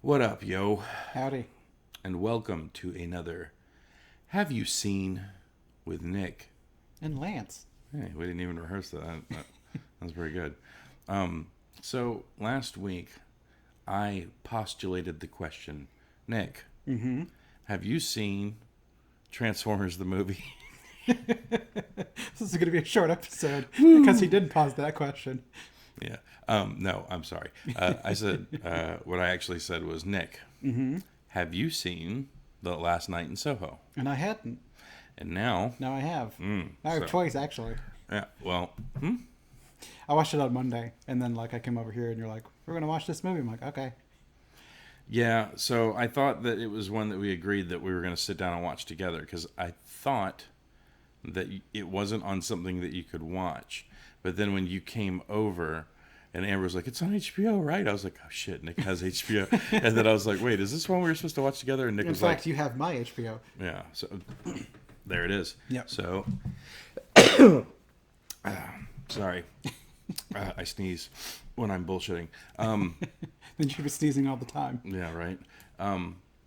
What up, yo? Howdy. And welcome to another Have You Seen with Nick. And Lance. Hey, we didn't even rehearse that. That was pretty good. So last week, I postulated the question, Nick, have you seen Transformers the movie? This is going to be a short episode because he did pause that question. Yeah. No, I'm sorry. I said, what I actually said was, Nick, have you seen The Last Night in Soho? And I hadn't. And now, Now I have. Now I have so- twice, actually. yeah, well, I watched it on Monday, and then I came over here, and you're like, we're going to watch this movie. I'm like, okay. yeah, so I thought that it was one that we agreed that we were going to sit down and watch together because I thought that it wasn't on something that you could watch. But then when you came over and Amber was like, it's on HBO, right? I was like, oh shit, Nick has HBO. And then I was like, wait, is this one we were supposed to watch together? And Nick In was fact, like, you have my HBO. yeah, so there it is. Yep. So, sorry, I sneeze when I'm bullshitting. Then you should be sneezing all the time. Yeah, right.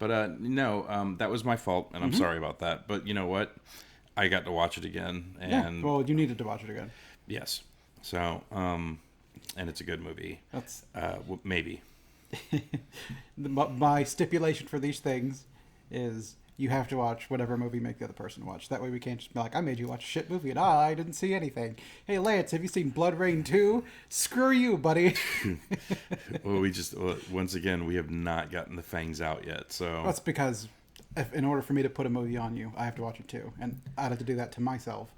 No, that was my fault, and I'm sorry about that. But you know what? I got to watch it again, and Yeah, well, you needed to watch it again. yes. So, and it's a good movie. That's Maybe. my stipulation for these things is you have to watch whatever movie make the other person watch. That way we can't just be like, I made you watch a shit movie and I didn't see anything. Hey, Lance, have you seen Blood Rain 2? Screw you, buddy. Well, once again, we have not gotten the fangs out yet. So That's because in order for me to put a movie on you, I have to watch it too. And I'd have to do that to myself.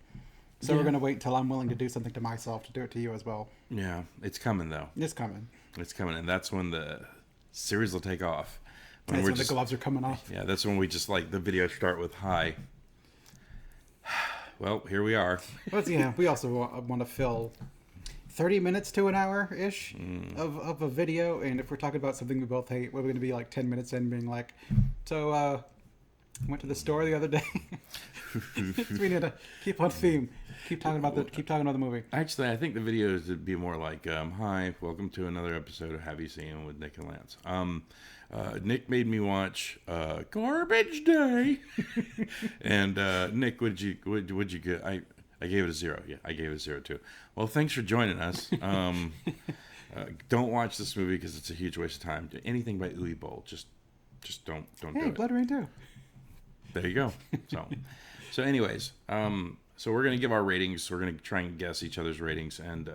So Yeah. we're going to wait until I'm willing to do something to myself to do it to you as well. yeah, it's coming though. It's coming. It's coming, and that's when the series will take off. That's we're when the gloves are coming off. Yeah, that's when we just like the video start with hi. Well, here we are. But yeah, we also want to fill 30 minutes to an hour-ish of a video. And if we're talking about something we both hate, we're going to be like 10 minutes in being like, so, went to the store the other day. We need to keep on theme. Keep talking about the movie. Actually, I think the videos would be more like, hi, welcome to another episode of Have You Seen with Nick and Lance. Nick made me watch Garbage Day. And Nick, what'd you get? I gave it a 0. Yeah, I gave it a 0 too. Well, thanks for joining us. Don't watch this movie because it's a huge waste of time. Anything by Uwe Boll, just don't do Hey, it. Blood Rain 2. There you go. So anyways, so we're gonna give our ratings. We're gonna try and guess each other's ratings, and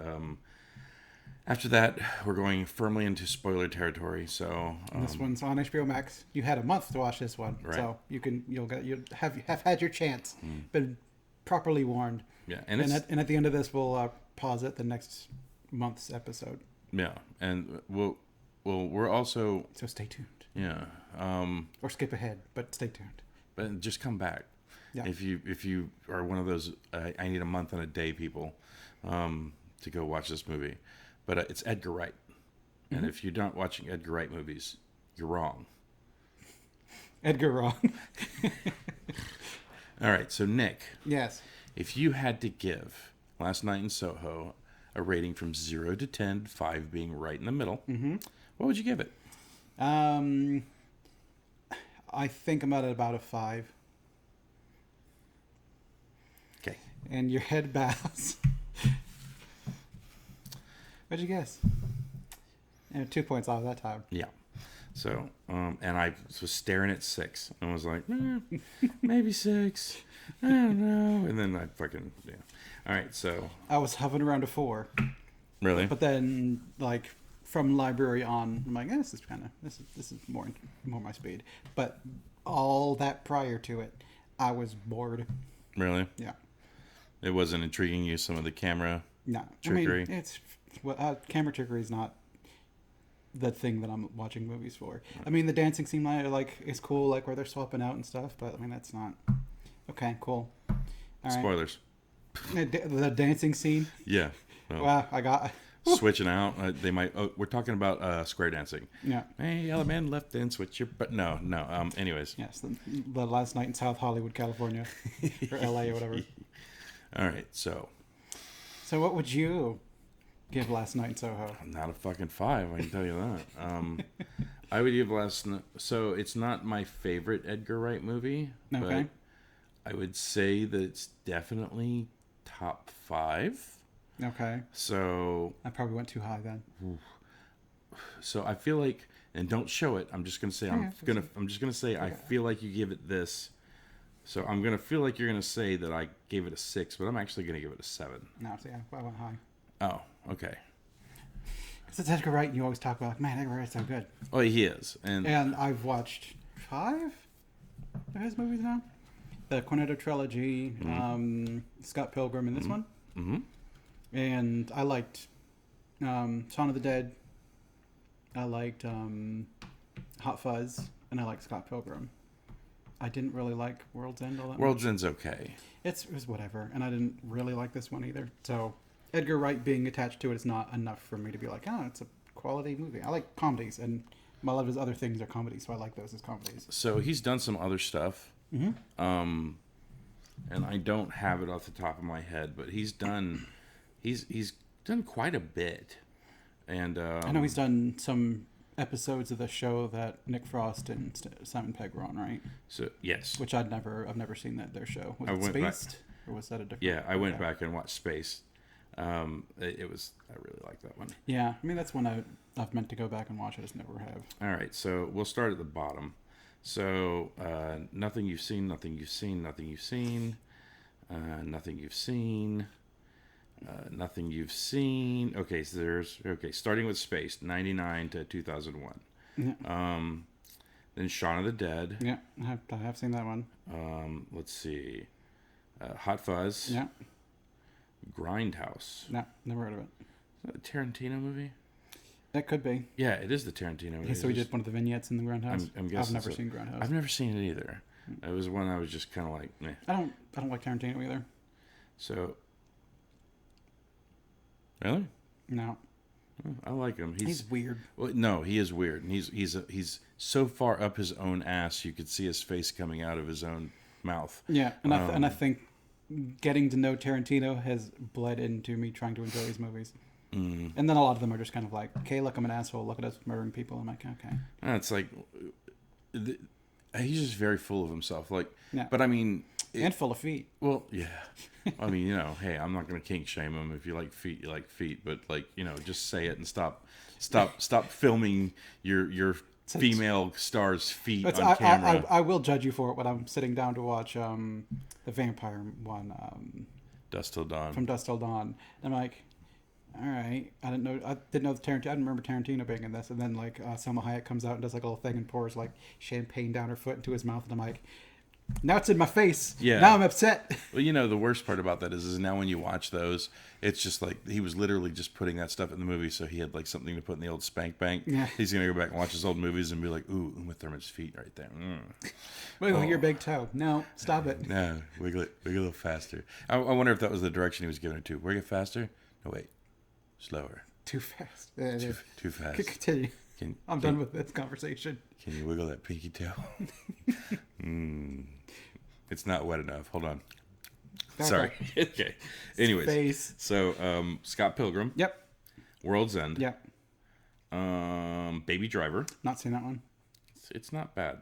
after that, we're going firmly into spoiler territory. So This one's on HBO Max. You had a month to watch this one, Right. so you'll have had your chance, been properly warned. yeah, And it's at the end of this, we'll pause at the next month's episode. yeah, and we're also So stay tuned, yeah, or skip ahead, but stay tuned. but just come back. Yeah. If you are one of those I need a month and a day people to go watch this movie, but it's Edgar Wright, and if you're not watching Edgar Wright movies, you're wrong. Edgar wrong. All right, so Nick, Yes. if you had to give Last Night in Soho a rating from 0 to 10, 5 being right in the middle, what would you give it? I think I'm at about a 5. Okay. And your head bows. What'd you guess? 2 points off that time. Yeah. So, and I was staring at 6 and was like, maybe 6. I don't know. And then I fucking, yeah. All right, so. I was hovering around a 4. Really? But then, from library on, I'm like, this is more my speed. But all that prior to it, I was bored. Really? Yeah. It wasn't intriguing you, some of the camera No. trickery? I mean, camera trickery is not the thing that I'm watching movies for. I mean, the dancing scene is cool, where they're swapping out and stuff. But I mean, that's not okay. Cool. All right. Spoilers. The dancing scene. Yeah. Well, Wow, I got. switching out. They might. Oh, we're talking about square dancing. Yeah. Hey, other man left in, switch your. But no. Anyways. Yes, the last night in South Hollywood, California, or LA or whatever. All right. So So, what would you give Last Night in Soho? not a fucking 5. I can tell you that. I would give So it's not my favorite Edgar Wright movie, Okay. but I would say that it's definitely top 5. Okay. So I probably went too high then. I feel like, and don't show it. I'm just gonna say Yeah, I'm just gonna say I feel like you give it this. So I'm gonna feel like you're gonna say that I gave it a 6, but I'm actually gonna give it a 7. No, see, I went high. Oh, okay. Because it's Edgar Wright, and you always talk about, man, Edgar Wright's so good. Oh, he is, And I've watched 5 of his movies now. The Cornetto trilogy, Scott Pilgrim, and this one. Mm-hmm. And I liked Shaun of the Dead. I liked Hot Fuzz, and I liked Scott Pilgrim. I didn't really like World's End all that World's much. End's okay. It was whatever, and I didn't really like this one either. So Edgar Wright being attached to it is not enough for me to be like, oh, it's a quality movie. I like comedies, and a lot of his other things are comedies, so I like those as comedies. So he's done some other stuff, Mm-hmm. and I don't have it off the top of my head, but he's done quite a bit. And I know he's done some episodes of the show that Nick Frost and Simon Pegg were on, right? So yes, Which I've never seen their show. Was it Spaced, or was that a different? Yeah, I went back and watched Space. I really liked that one. Yeah, I mean that's one I've meant to go back and watch. I just never have. All right, so we'll start at the bottom. So nothing you've seen, nothing you've seen, nothing you've seen, nothing you've seen. Nothing you've seen. Okay, so starting with Space, 99 to 2001. Yeah. Then Shaun of the Dead. Yeah, I have seen that one. Let's see. Hot Fuzz. Yeah. Grindhouse. No, never heard of it. Is that a Tarantino movie? It could be. Yeah, it is the Tarantino movie. Okay, so we did one of the vignettes in the Grindhouse. I'm guessing I've never seen Grindhouse. I've never seen it either. It was one I was just kind of like, meh. I don't like Tarantino either. So, really? No. I like him. He's weird. Well, no, he is weird. And he's so far up his own ass, you could see his face coming out of his own mouth. Yeah, and I think getting to know Tarantino has bled into me trying to enjoy his movies. And then a lot of them are just kind of like, okay, look, I'm an asshole. Look at us murdering people. I'm like, okay. It's like he's just very full of himself. Like, Yeah. but I mean, And full of feet. well, yeah. I mean, hey, I'm not going to kink shame him. If you like feet, you like feet. But like, just say it and stop filming your female star's feet on camera. I will judge you for it when I'm sitting down to watch the vampire one, Dusk Till Dawn. from Dusk Till Dawn. And I'm like, all right, I didn't know the Tarantino. I didn't remember Tarantino being in this. And then like Selma Hayek comes out and does like a little thing and pours like champagne down her foot into his mouth, and I'm like, now it's in my face. Yeah. Now I'm upset. Well, the worst part about that is now when you watch those, it's just like he was literally just putting that stuff in the movie, so he had like something to put in the old spank bank. Yeah. He's gonna go back and watch his old movies and be like, "Ooh, Uma Thurman's feet right there." Wiggle your big toe. No, stop it. No, wiggle it a little faster. I wonder if that was the direction he was giving it to. Wiggle it faster? No, wait, slower. Too fast. Too fast. Continue. I'm done with this conversation. Can you wiggle that pinky toe? It's not wet enough. Hold on. Okay. Sorry. Okay. Anyways, Space. so Scott Pilgrim. Yep. World's End. Yep. Baby Driver. Not seen that one. It's not bad.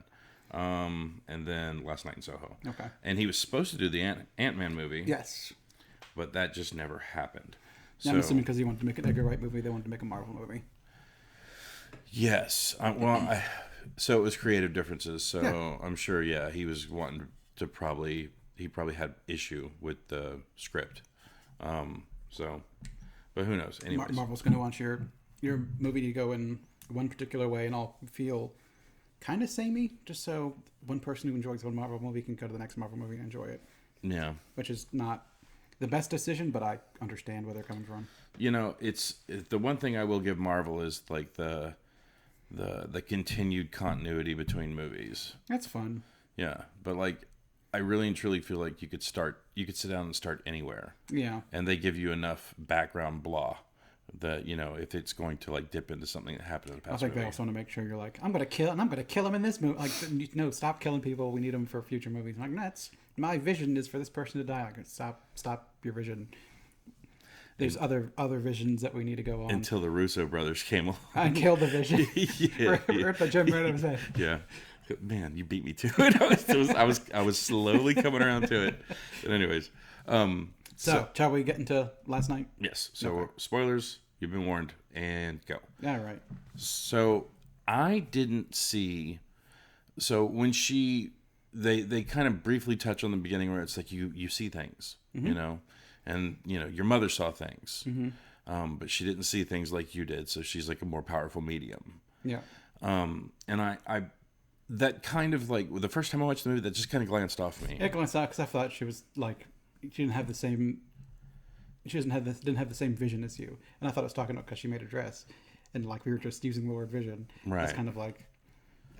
And then Last Night in Soho. Okay. And he was supposed to do the Ant-Man movie. Yes. But that just never happened. Yeah, So, I'm assuming because he wanted to make an Edgar Wright movie, they wanted to make a Marvel movie. yes. So it was creative differences. So Yeah. I'm sure, he was wanting to he probably had issue with the script. But who knows? Anyways. Marvel's going to want your movie to go in one particular way and all feel kind of samey, just so one person who enjoys one Marvel movie can go to the next Marvel movie and enjoy it. Yeah. Which is not the best decision, but I understand where they're coming from. It's the one thing I will give Marvel is like the continued continuity between movies. That's fun. Yeah, but like I really and truly feel like you could sit down and start anywhere. Yeah. And they give you enough background blah that if it's going to like dip into something that happened in the past. I think they also want to make sure you're like, I'm gonna kill him in this movie. Like, no, stop killing people. We need them for future movies. I'm like, that's my vision is for this person to die. Like, stop your vision. There's other visions that we need to go on. Until the Russo brothers came along. I killed the vision. Yeah, Rip the gem right out of his head. yeah. Man, you beat me to it. I was slowly coming around to it. But anyways, So, shall we get into last night? yes. So Okay. spoilers. You've been warned, and go. All right. So I didn't see. So when they kind of briefly touch on the beginning where it's like you see things, you know, and you know your mother saw things, but she didn't see things like you did. So she's like a more powerful medium. Yeah. And I that kind of like the first time I watched the movie, that just kind of glanced off me. It glanced out because I thought she was like, she didn't have the same. She didn't have the same vision as you, and I thought it was talking about because she made a dress, and like we were just using the word vision. Right. It's kind of like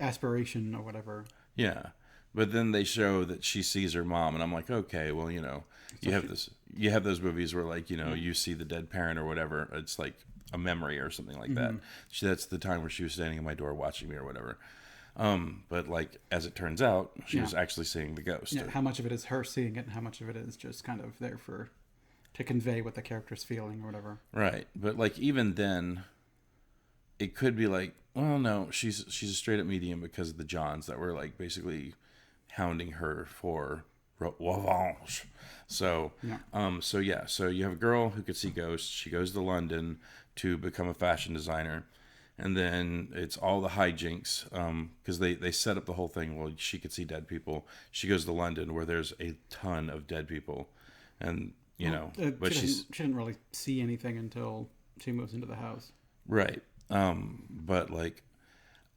aspiration or whatever. Yeah. But then they show that she sees her mom, and I'm like, okay, well, you know, you have those movies where like, you know, you see the dead parent or whatever. It's like a memory or something like that. That's the time where she was standing at my door watching me or whatever. But like, as it turns out, she was actually seeing the ghost. Yeah. How much of it is her seeing it, and how much of it is just kind of there to convey what the character's feeling or whatever. Right. But like, even then, it could be like, well, no, she's a straight up medium because of the Johns that were like basically hounding her for revenge. So, so you have a girl who could see ghosts. She goes to London to become a fashion designer, and then it's all the hijinks because they set up the whole thing. Well, she could see dead people. She goes to London where there's a ton of dead people, and you know, but she didn't really see anything until she moves into the house. Right. But like,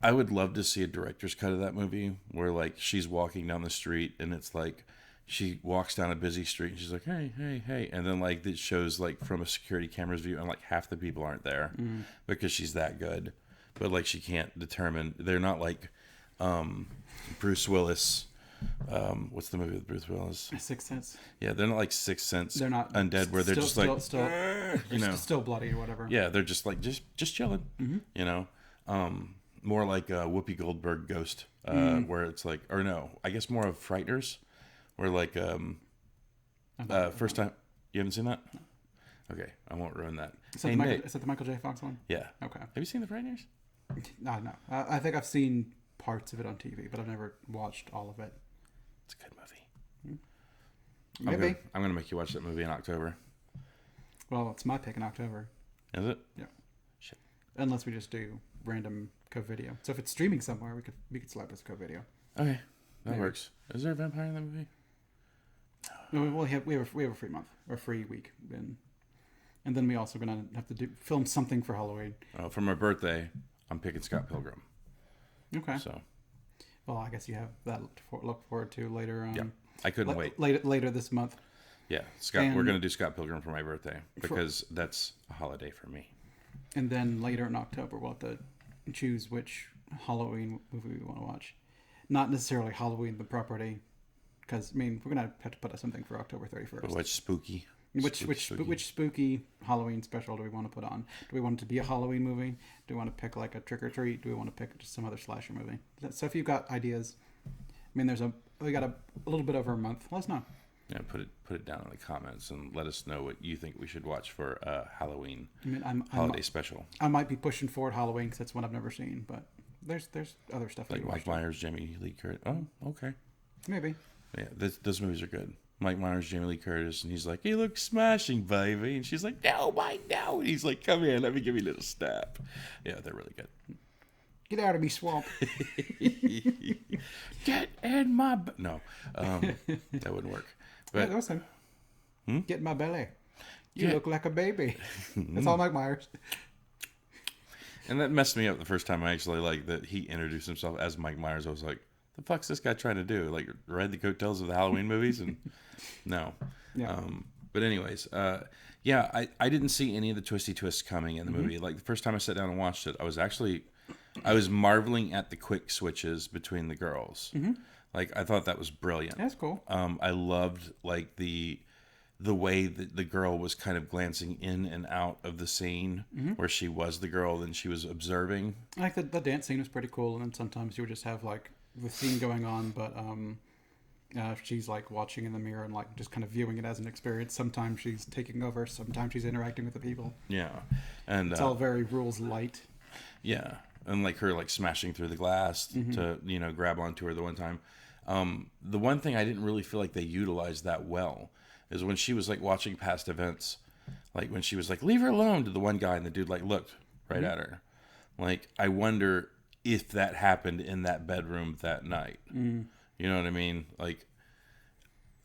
I would love to see a director's cut of that movie where like she's walking down the street and it's like she walks down a busy street and she's like, hey, hey, hey, and then like it shows like from a security camera's view and like half the people aren't there because she's that good, but like she can't determine. They're not like Bruce Willis. What's the movie with Bruce Willis? Sixth Sense. Yeah, they're not like Sixth Sense. They're not undead where they're just like you know, still bloody or whatever. Yeah, they're just like just chilling. You know, more like a Whoopi Goldberg Ghost, where it's like, or no, I guess more of Frighteners, where like first time you haven't seen that. No. Okay, I won't ruin that. Is that the Michael J. Fox one? Yeah. Okay. Have you seen the Frighteners? No. I think I've seen parts of it on TV, but I've never watched all of it. It's a good movie. Maybe. I'm gonna make you watch that movie in October. Well, it's my pick in October. Is it? Yeah. Shit. Unless we just do random co-video. So if it's streaming somewhere, we could slap as co-video. Okay, that works. Is there a vampire in that movie? No, we have a free month or free week, and then we also gonna have to film something for Halloween. For my birthday, I'm picking Scott Pilgrim. Okay. So. Well, I guess you have that to look forward to later. Yeah, I couldn't wait. Later this month. Yeah, Scott. We're gonna do Scott Pilgrim for my birthday because that's a holiday for me. And then later in October, we'll have to choose which Halloween movie we want to watch. Not necessarily Halloween the property, because I mean we're gonna have to put up something for October 31st. Which spooky? Which spooky Halloween special do we want to put on? Do we want it to be a Halloween movie? Do we want to pick like a Trick or Treat? Do we want to pick just some other slasher movie? So if you've got ideas, I mean, we got a little bit over a month. Let us know. Yeah, put it down in the comments and let us know what you think we should watch for Halloween holiday special. I might be pushing forward Halloween because that's one I've never seen, but there's other stuff like Mike Myers, Jamie Lee Curtis. Oh, okay. Maybe. Yeah, those movies are good. Mike Myers, Jamie Lee Curtis, and he's like, "You look smashing, baby," and she's like, "No, Mike, no." And he's like, "Come here, let me give you a little step." Yeah, they're really good. Get out of me, swamp. Get in my no, that wouldn't work. But yeah, listen, get in my belly. You look like a baby. That's all Mike Myers. And that messed me up the first time I actually like that he introduced himself as Mike Myers. I was like, the fuck's this guy trying to do? Like ride the coattails of the Halloween movies? And no. Yeah. But anyways, I didn't see any of the twisty twists coming in the movie. Like the first time I sat down and watched it, I was marveling at the quick switches between the girls. Like I thought that was brilliant. That's cool. I loved like the way that the girl was kind of glancing in and out of the scene where she was the girl and she was observing. I like the dance scene was pretty cool, and then sometimes you would just have like the scene going on, but She's like watching in the mirror and like just kind of viewing it as an experience. Sometimes she's taking over, sometimes she's interacting with the people. Yeah, and It's all very rules light. yeah, and like her like smashing through the glass to grab onto her the one time. The one thing I didn't really feel like they utilized that well is when she was like watching past events, like when she was like leave her alone to the one guy and the dude like looked right at her. Like I wonder if that happened in that bedroom that night. You know what I mean? Like,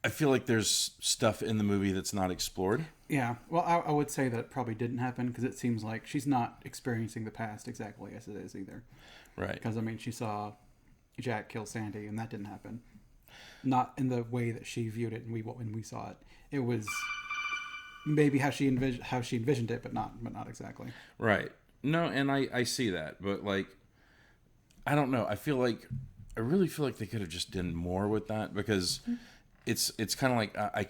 I feel like there's stuff in the movie that's not explored. Yeah, well, I would say that it probably didn't happen because it seems like she's not experiencing the past exactly as it is either. Right. Because, I mean, she saw Jack kill Sandy, and that didn't happen. Not in the way that she viewed it when we saw it. It was maybe how she envisioned it, but not exactly. Right. No, and I see that, but like, I don't know. I really feel like they could have just done more with that because it's kind of like I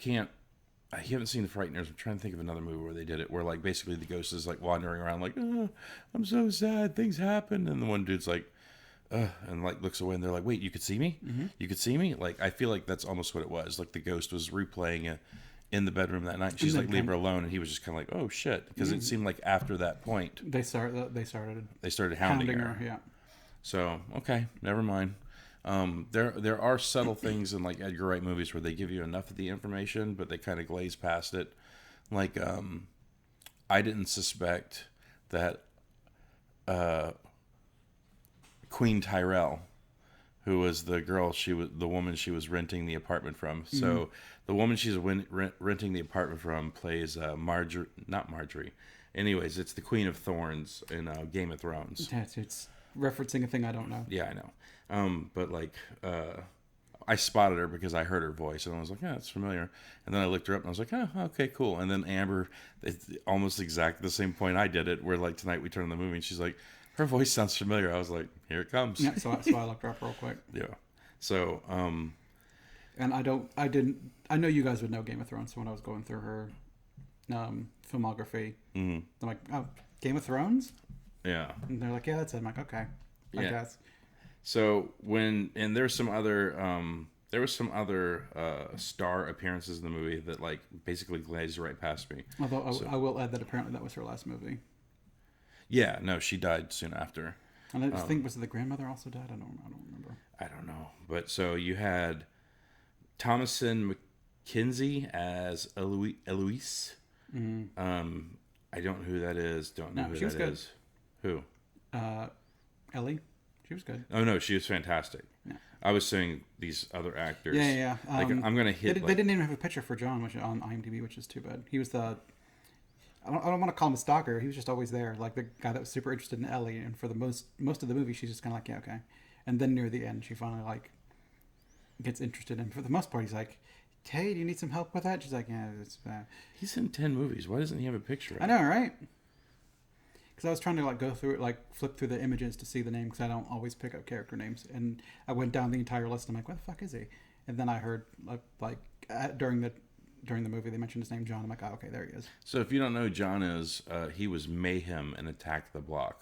haven't seen The Frighteners. I'm trying to think of another movie where they did it, where like basically the ghost is like wandering around like, oh, I'm so sad, things happened, and the one dude's like, and like looks away, and they're like, wait, you could see me? You could see me? Like I feel like that's almost what it was. Like the ghost was replaying it in the bedroom that night. She's like, leave her alone, and he was just kind of like, oh shit, because it seemed like after that point They started hounding her. Yeah. So okay, never mind. There are subtle things in like Edgar Wright movies where they give you enough of the information, but they kind of glaze past it. Like I didn't suspect that Queen Tyrell, who was the woman she was renting the apartment from. So the woman she's renting the apartment from plays not Marjorie. Anyways, it's the Queen of Thorns in Game of Thrones. It's referencing a thing I don't know. Yeah, I know. But like, I spotted her because I heard her voice, and I was like, "Yeah, it's familiar." And then I looked her up, and I was like, "Oh, okay, cool." And then Amber, it's almost exactly the same point I did it, where like tonight we turned on the movie, and she's like, "Her voice sounds familiar." I was like, "Here it comes." Yeah, so I looked her up real quick. Yeah. So, and I know you guys would know Game of Thrones. So when I was going through her filmography, I'm like, oh, Game of Thrones? yeah. And they're like, yeah, that's it. I'm like, okay, I guess. So there's some other there was some other star appearances in the movie that like basically glazed right past me. Although I will add that apparently that was her last movie. Yeah, no, she died soon after. And I think was the grandmother also died. I don't remember. I don't know, but so you had Thomasin McKenzie as Eloise. I don't know who that is. Don't know who that is. Who? Ellie. She was good. Oh no, she was fantastic. Yeah. I was saying these other actors. Yeah. Like I'm gonna hit. They didn't even have a picture for John, which on IMDb, which is too bad. He was the. I don't want to call him a stalker. He was just always there, like the guy that was super interested in Ellie. And for the most of the movie, she's just kind of like, yeah, okay. And then near the end, she finally like gets interested. And for the most part, he's like, "Hey, do you need some help with that?" She's like, "Yeah, it's." He's in 10 movies. Why doesn't he have a picture? I know, right? Because I was trying to like go through it, like flip through the images to see the name, because I don't always pick up character names. And I went down the entire list. I'm like, "What the fuck is he?" And then I heard during the movie they mentioned his name, John. I'm like, "Oh, okay, there he is." So if you don't know who John is, he was Mayhem in Attack the Block.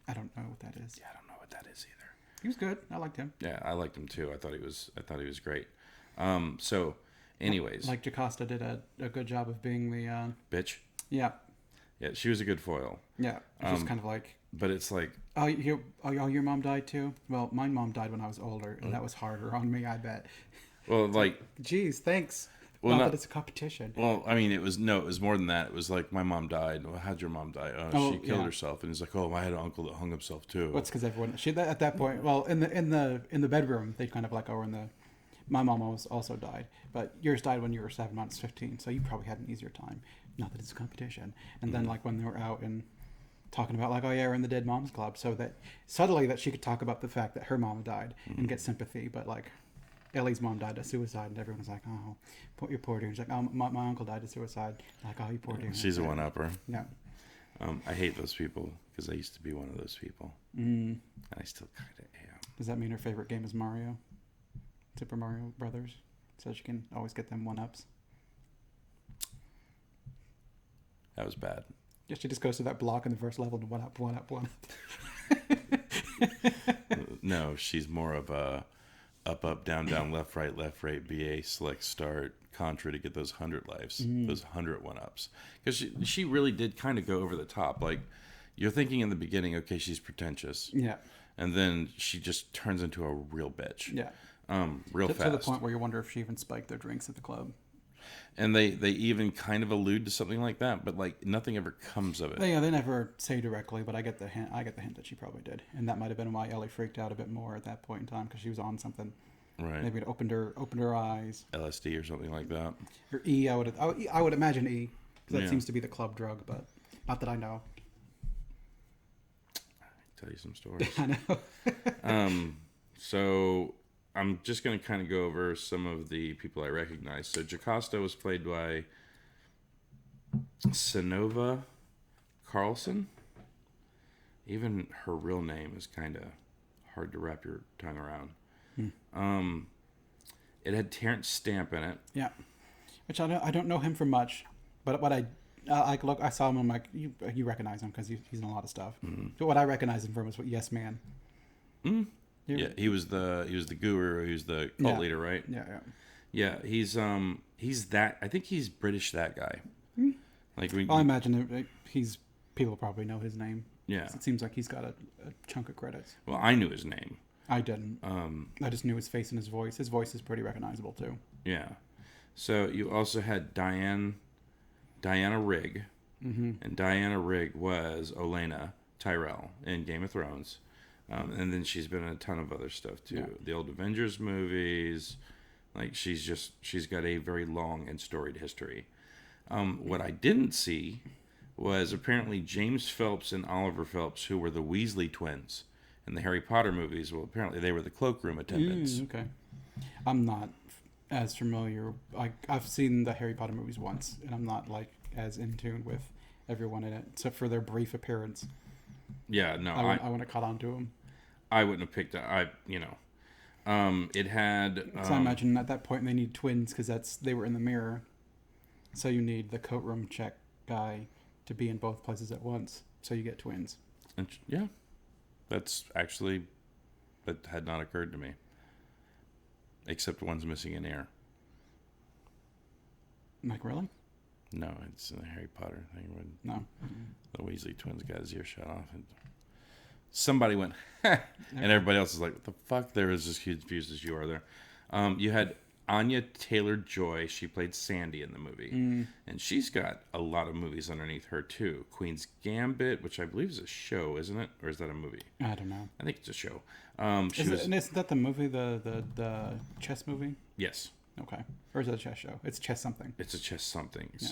I don't know what that is. Yeah, I don't know what that is either. He was good. I liked him. Yeah, I liked him too. I thought he was great. So, anyways, like Jocasta did a good job of being the bitch. Yeah. Yeah, she was a good foil. Yeah, it's just kind of like. But it's like. Oh, your mom died too? Well, my mom died when I was older, and that was harder on me, I bet. Well, like. Geez, thanks. Well, not that it's a competition. Well, I mean, it was more than that. It was like my mom died. Well, how'd your mom die? Oh, she killed herself. And he's like, oh, I had an uncle that hung himself too. Well, it's because everyone at that point. Well, in the bedroom, they kind of like, my mom also died, but yours died when you were 7 months, 15. So you probably had an easier time. Not that it's a competition. And then like when they were out and talking about like, oh yeah, we're in the Dead Moms Club, so that subtly that she could talk about the fact that her mom died and get sympathy, but like. Ellie's mom died of suicide, and everyone's like, "Oh, you poor dear." She's like, "Oh, my uncle died of suicide." Like, "Oh, you poor dear." She's a one-upper. Yeah. I hate those people because I used to be one of those people, and I still kind of am. Does that mean her favorite game is Mario, Super Mario Brothers, so she can always get them one-ups? That was bad. Yeah, she just goes to that block in the first level and one up. No, she's more of a. up, down, down, left, right, BA, select, start, contra to get those 100 lives, those 100 one-ups. Because she really did kind of go over the top. Like, you're thinking in the beginning, okay, she's pretentious. Yeah. And then she just turns into a real bitch. Yeah. Real fast. To the point where you wonder if she even spiked their drinks at the club. And they even kind of allude to something like that, but like nothing ever comes of it. Yeah, they never say directly, but I get the hint. I get the hint that she probably did, and that might have been why Ellie freaked out a bit more at that point in time because she was on something. Right. Maybe it opened her eyes. LSD or something like that. Or E, I would imagine E, because that seems to be the club drug, but not that I know. Tell you some stories. I know. So I'm just going to kind of go over some of the people I recognize. So Jocasta was played by Sanova Carlson. Even her real name is kind of hard to wrap your tongue around. It had Terrence Stamp in it. Yeah, which I don't know him from much, but what I saw him. I'm like, you recognize him because he's in a lot of stuff. But what I recognize him from is what Yes Man. Yeah, he was the guru. He was the cult leader, right? Yeah. He's that. I think he's British. That guy. Like I imagine people probably know his name. Yeah. It seems like he's got a chunk of credits. Well, I knew his name. I didn't. I just knew his face and his voice. His voice is pretty recognizable too. Yeah. So you also had Diana Rigg, and Diana Rigg was Olenna Tyrell in Game of Thrones, and then she's been in a ton of other stuff too. Yeah. The old Avengers movies, like she's got a very long and storied history. What I didn't see was apparently James Phelps and Oliver Phelps, who were the Weasley twins in the Harry Potter movies. Well, apparently they were the cloakroom attendants. Okay. I'm not as familiar. I've seen the Harry Potter movies once, and I'm not like as in tune with everyone in it, except for their brief appearance. Yeah, no, I wouldn't have caught on to them. I wouldn't have picked it. It had. Because I imagine at that point they need twins because they were in the mirror, so you need the coat room check guy to be in both places at once, so you get twins. Yeah, that had not occurred to me. Except one's missing an ear. Like, really? No, it's in the Harry Potter thing when the Weasley twins got his ear shot off. And somebody went, and everybody else is like, what the fuck? They're as confused as you are there. You had Anya Taylor-Joy. She played Sandy in the movie. And she's got a lot of movies underneath her, too. Queen's Gambit, which I believe is a show, isn't it? Or is that a movie? I don't know. I think it's a show. Isn't that the movie, the chess movie? Yes. Okay. Or is it a chess show? It's chess something. It's a chess something. Yeah.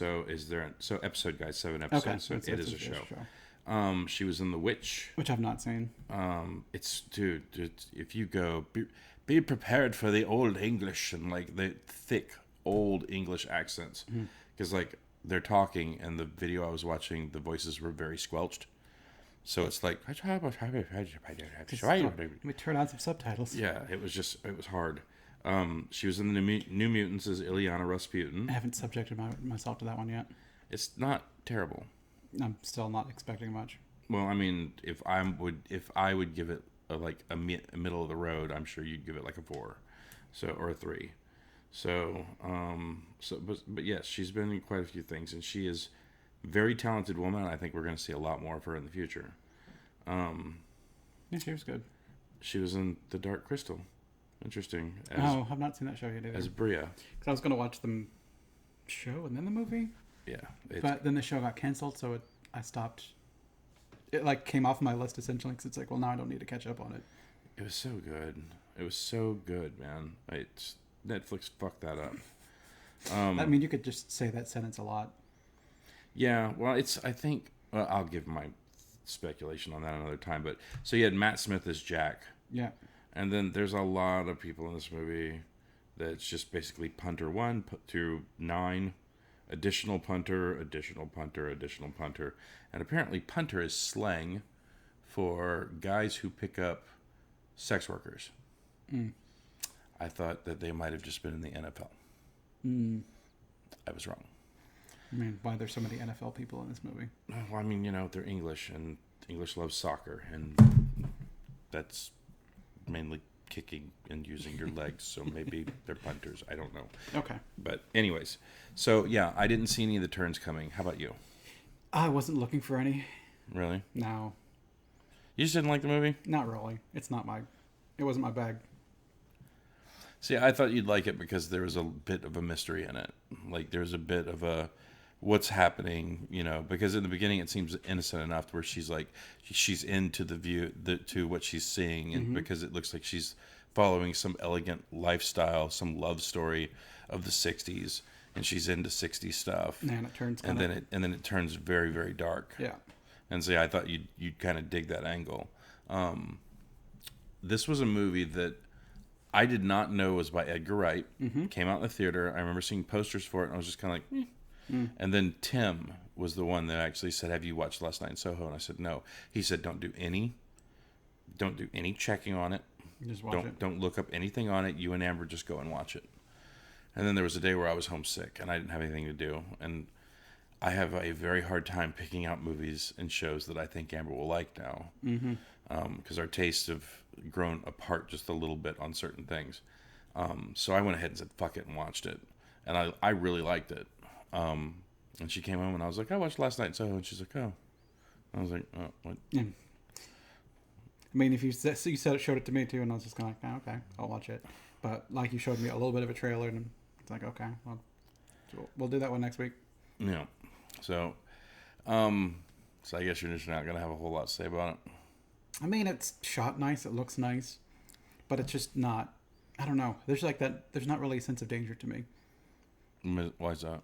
So episode, guys, 7 episodes. Okay. So it is a show. She was in The Witch. Which I've not seen. Dude, if you go, be prepared for the old English and like the thick old English accents. Because like they're talking and the video I was watching, the voices were very squelched. So it's like, let me turn on some subtitles. Yeah, it was hard. She was in the New Mutants as Ilyana Rasputin. I haven't subjected myself to that one yet. It's not terrible. I'm still not expecting much. Well, I mean, if I would give it a middle of the road, I'm sure you'd give it like a 4, or a 3. But yes, she's been in quite a few things, and she is a very talented woman. I think we're going to see a lot more of her in the future. Yeah, she was good. She was in The Dark Crystal. Interesting. I've not seen that show yet either. As Bria. Because I was going to watch the show and then the movie. Yeah. But then the show got canceled, so I stopped. It like came off my list essentially because it's like, well, now I don't need to catch up on it. It was so good. It was so good, man. Netflix fucked that up. I mean, you could just say that sentence a lot. Yeah, well, I'll give my speculation on that another time. But so you had Matt Smith as Jack. Yeah. And then there's a lot of people in this movie that's just basically punter 1 through 9, additional punter. And apparently punter is slang for guys who pick up sex workers. I thought that they might have just been in the NFL. I was wrong. I mean, why there's so many NFL people in this movie? Well, I mean, they're English, and English loves soccer, and that's mainly kicking and using your legs, so maybe they're punters. I don't know. Okay. But anyways, so yeah, I didn't see any of the turns coming. How about you? I wasn't looking for any. Really? No, You just didn't like the movie? not really. It wasn't my bag. See, I thought you'd like it because there was a bit of a mystery in it. Like, there's a bit of a what's happening, because in the beginning it seems innocent enough where she's like, she's into to what she's seeing, and because it looks like she's following some elegant lifestyle, some love story of the 60s, and she's into 60s stuff. And it turns and then it turns very, very dark. Yeah. And so I thought you'd kind of dig that angle. This was a movie that I did not know was by Edgar Wright. Came out in the theater. I remember seeing posters for it, and I was just kind of like, And then Tim was the one that actually said, "Have you watched Last Night in Soho?" And I said, "No." He said, "Don't do any checking on it. Just watch it. Don't look up anything on it. You and Amber just go and watch it." And then there was a day where I was homesick and I didn't have anything to do, and I have a very hard time picking out movies and shows that I think Amber will like now, because our tastes have grown apart just a little bit on certain things. So I went ahead and said, "Fuck it," and watched it, and I really liked it. And she came home and I was like, "I watched Last Night in Soho," and she's like, "Oh." I was like, "Oh, what?" Yeah. I mean, if you showed it to me too, and I was just kind of like, "Oh, okay, I'll watch it." But like, you showed me a little bit of a trailer, and it's like, okay, well, we'll do that one next week. Yeah. So I guess you're just not gonna have a whole lot to say about it. I mean, it's shot nice, it looks nice, but it's just not. I don't know. There's like that. There's not really a sense of danger to me. Why is that?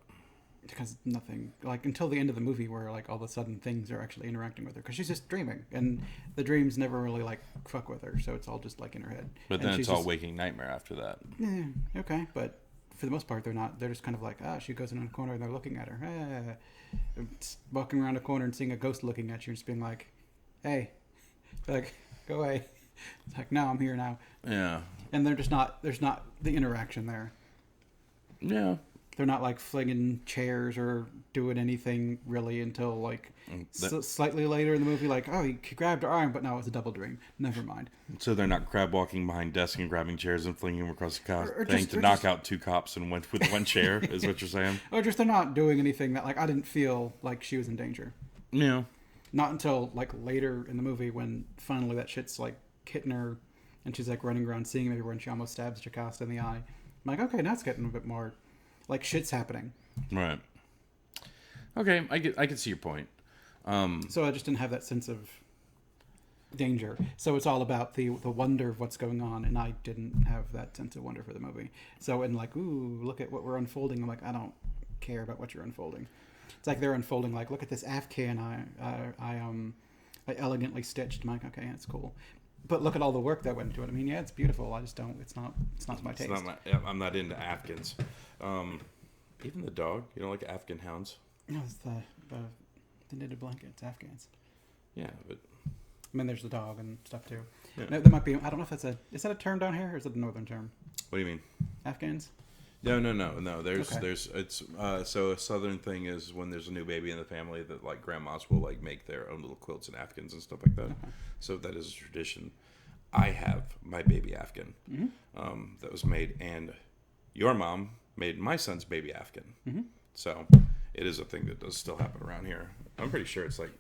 Because nothing, like, until the end of the movie where, like, all of a sudden things are actually interacting with her. Because she's just dreaming. And the dreams never really, like, fuck with her. So it's all just, like, in her head. But then it's all waking nightmare after that. Yeah, okay. But for the most part, they're not. They're just kind of like, she goes in a corner and they're looking at her. It's walking around a corner and seeing a ghost looking at you and just being like, hey. Like, go away. It's like, no, I'm here now. Yeah. And there's not the interaction there. Yeah. They're not like flinging chairs or doing anything really until like slightly later in the movie. Like, oh, he grabbed her arm, but no, it was a double dream. Never mind. So they're not crab walking behind desks and grabbing chairs and flinging them across the thing to knock out two cops and went with one chair, is what you're saying? Or just they're not doing anything that, like, I didn't feel like she was in danger. Yeah. Not until like later in the movie when finally that shit's like hitting her and she's like running around seeing him everywhere and she almost stabs Jocasta in the eye. I'm like, okay, now it's getting a bit more. Like, shit's happening. Right. Okay, I can see your point. So I just didn't have that sense of danger. So it's all about the wonder of what's going on, and I didn't have that sense of wonder for the movie. So, and like, ooh, look at what we're unfolding. I'm like, I don't care about what you're unfolding. It's like they're unfolding, like, look at this Afghan I elegantly stitched. I'm like, okay, that's cool. But look at all the work that went into it. I mean, yeah, it's beautiful. I just don't. It's not to my taste. I'm not into Afghans. Even the dog. You don't like Afghan hounds? No, it's the knitted blankets, Afghans. Yeah, but I mean, there's the dog and stuff too. Yeah. No, there might be. I don't know if is that a term down here or is it a northern term? What do you mean? Afghans? No. There's it's so a southern thing is when there's a new baby in the family that like grandmas will like make their own little quilts and Afghans and stuff like that. Okay. So that is a tradition. I have my baby Afghan that was made, and your mom made my son's baby Afghan. Mm-hmm. So it is a thing that does still happen around here. I'm pretty sure it's like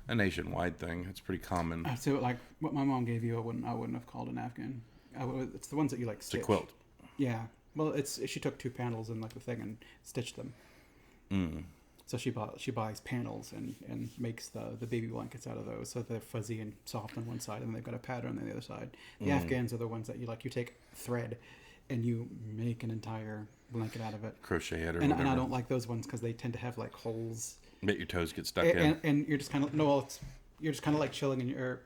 a nationwide thing. It's pretty common. So like what my mom gave you, I wouldn't have called an Afghan. It's the ones that you like stitch. It's a quilt. Yeah. Well, she took two panels and like the thing and stitched them. Mm. So she buys panels and makes the baby blankets out of those, so they're fuzzy and soft on one side, and then they've got a pattern on the other side. The Afghans are the ones that you take thread and you make an entire blanket out of it. Crochet it or and whatever. And I don't like those ones because they tend to have like holes. Bet your toes get stuck in. And you're just kind of you're just kind of like chilling under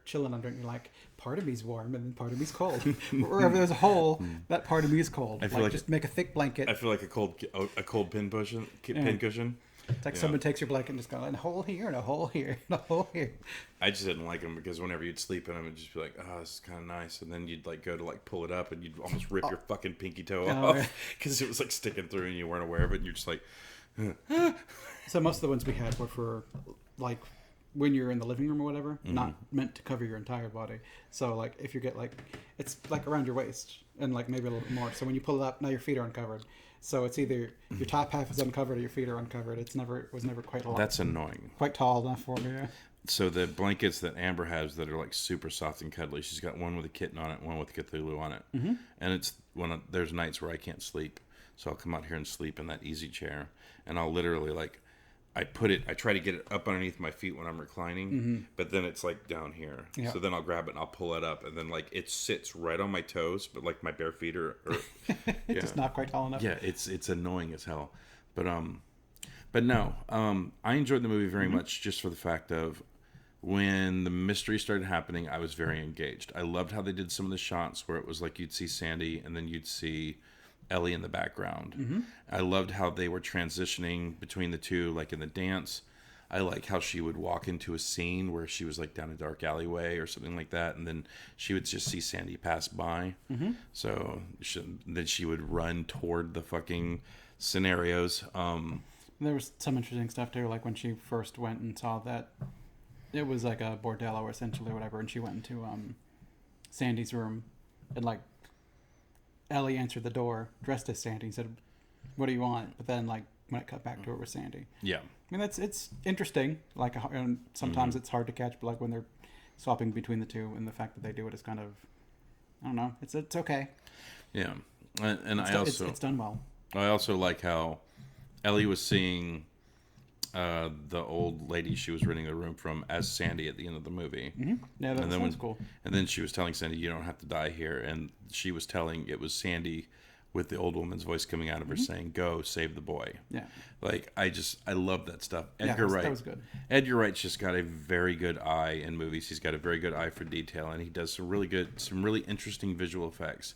it, and you're like, part of me's warm and then part of me's cold. Wherever there's a hole, that part of me is cold. I feel like just make a thick blanket. I feel like a cold pin cushion. It's like someone takes your blanket and just goes, and a hole here and a hole here and a hole here. I just didn't like them because whenever you'd sleep in them, it'd just be like, oh, this is kind of nice. And then you'd like go to like pull it up and you'd almost rip your fucking pinky toe off because it was like sticking through and you weren't aware of it. And you're just like, So most of the ones we had were for like when you're in the living room or whatever, not meant to cover your entire body. So like if you get like, it's like around your waist and like maybe a little bit more. So when you pull it up, now your feet are uncovered. So it's either your top half is uncovered or your feet are uncovered. It was never quite long. That's annoying. Quite tall enough for me. Yeah. So the blankets that Amber has that are like super soft and cuddly, she's got one with a kitten on it, one with Cthulhu on it, and it's there's nights where I can't sleep, so I'll come out here and sleep in that easy chair, and I'll literally like. I try to get it up underneath my feet when I'm reclining, but then it's like down here. Yeah. So then I'll grab it and I'll pull it up, and then like it sits right on my toes, but like my bare feet are it's just not quite tall enough. Yeah, it's annoying as hell. But no, I enjoyed the movie very much just for the fact of when the mystery started happening, I was very engaged. I loved how they did some of the shots where it was like you'd see Sandy and then you'd see Ellie in the background. I loved how they were transitioning between the two, like in the dance. I like how she would walk into a scene where she was like down a dark alleyway or something like that, and then she would just see Sandy pass by. So then she would run toward the fucking scenarios. There was some interesting stuff too, like when she first went and saw that it was like a bordello essentially or whatever, and she went into Sandy's room and like Ellie answered the door dressed as Sandy and said, "What do you want?" But then, like, when it cut back to her, it was Sandy. Yeah. I mean, it's interesting. Like, and sometimes it's hard to catch, but like when they're swapping between the two, and the fact that they do it is kind of, I don't know. It's okay. Yeah, and it's done well. I also like how Ellie was seeing the old lady she was renting the room from as Sandy at the end of the movie. Yeah, that sounds cool. And then she was telling Sandy, "You don't have to die here," and she was telling it was Sandy with the old woman's voice coming out of her saying, "Go save the boy." Yeah, like I love that stuff. Edgar Wright. That was good. Edgar Wright's just got a very good eye in movies. He's got a very good eye for detail, and he does some really interesting visual effects.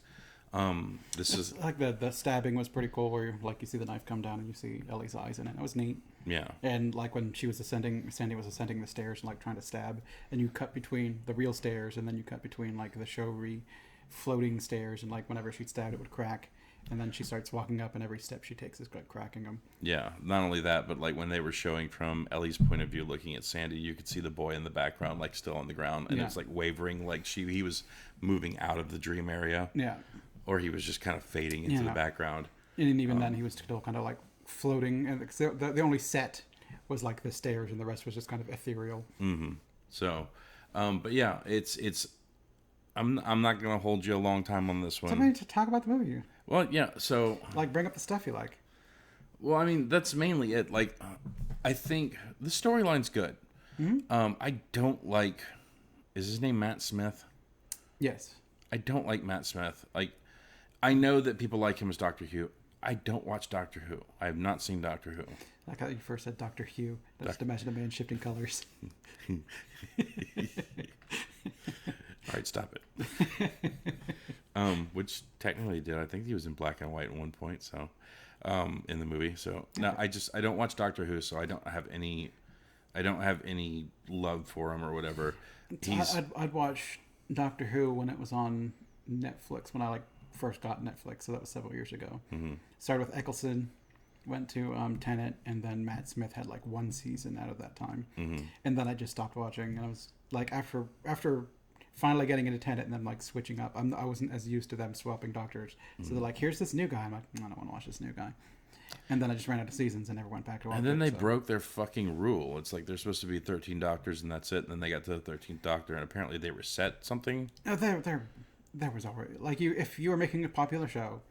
This is like the stabbing was pretty cool, where like you see the knife come down and you see Ellie's eyes in it. It was neat. Yeah. And like when Sandy was ascending the stairs and like trying to stab, and you cut between the real stairs and then you cut between like the showy floating stairs, and like whenever she'd stab it would crack, and then she starts walking up and every step she takes is like cracking them. Yeah. Not only that, but like when they were showing from Ellie's point of view looking at Sandy, you could see the boy in the background like still on the ground, and it's like wavering, like he was moving out of the dream area. Yeah. Or he was just kind of fading into the background. And even then, he was still kind of like floating. And the only set was like the stairs, and the rest was just kind of ethereal. So, but yeah, it's. I'm not gonna hold you a long time on this one. Somebody to talk about the movie. Well, yeah. So, like, bring up the stuff you like. Well, I mean, that's mainly it. Like, I think the storyline's good. I don't like. Is his name Matt Smith? Yes. I don't like Matt Smith. Like, I know that people like him as Doctor Who. I don't watch Doctor Who. I have not seen Doctor Who. Like how you first said Doctor Who. Just imagine a man shifting colors. All right, stop it. Which technically he did. I think he was in black and white at one point. So, in the movie. So no, I don't watch Doctor Who. So I don't have any love for him or whatever. I'd watch Doctor Who when it was on Netflix, when I like first got Netflix, so that was several years ago. Started with Eccleston, went to Tennant, and then Matt Smith had like one season out of that time. And then I just stopped watching, and I was like, after finally getting into Tennant and then like switching up, I wasn't as used to them swapping doctors. So they're like, here's this new guy. I'm like, I don't want to watch this new guy. And then I just ran out of seasons and never went back to watch it. And then they broke their fucking rule. It's like there's supposed to be 13 doctors and that's it. And then they got to the 13th doctor, and apparently they reset something. No, there was already like if you were making a popular show,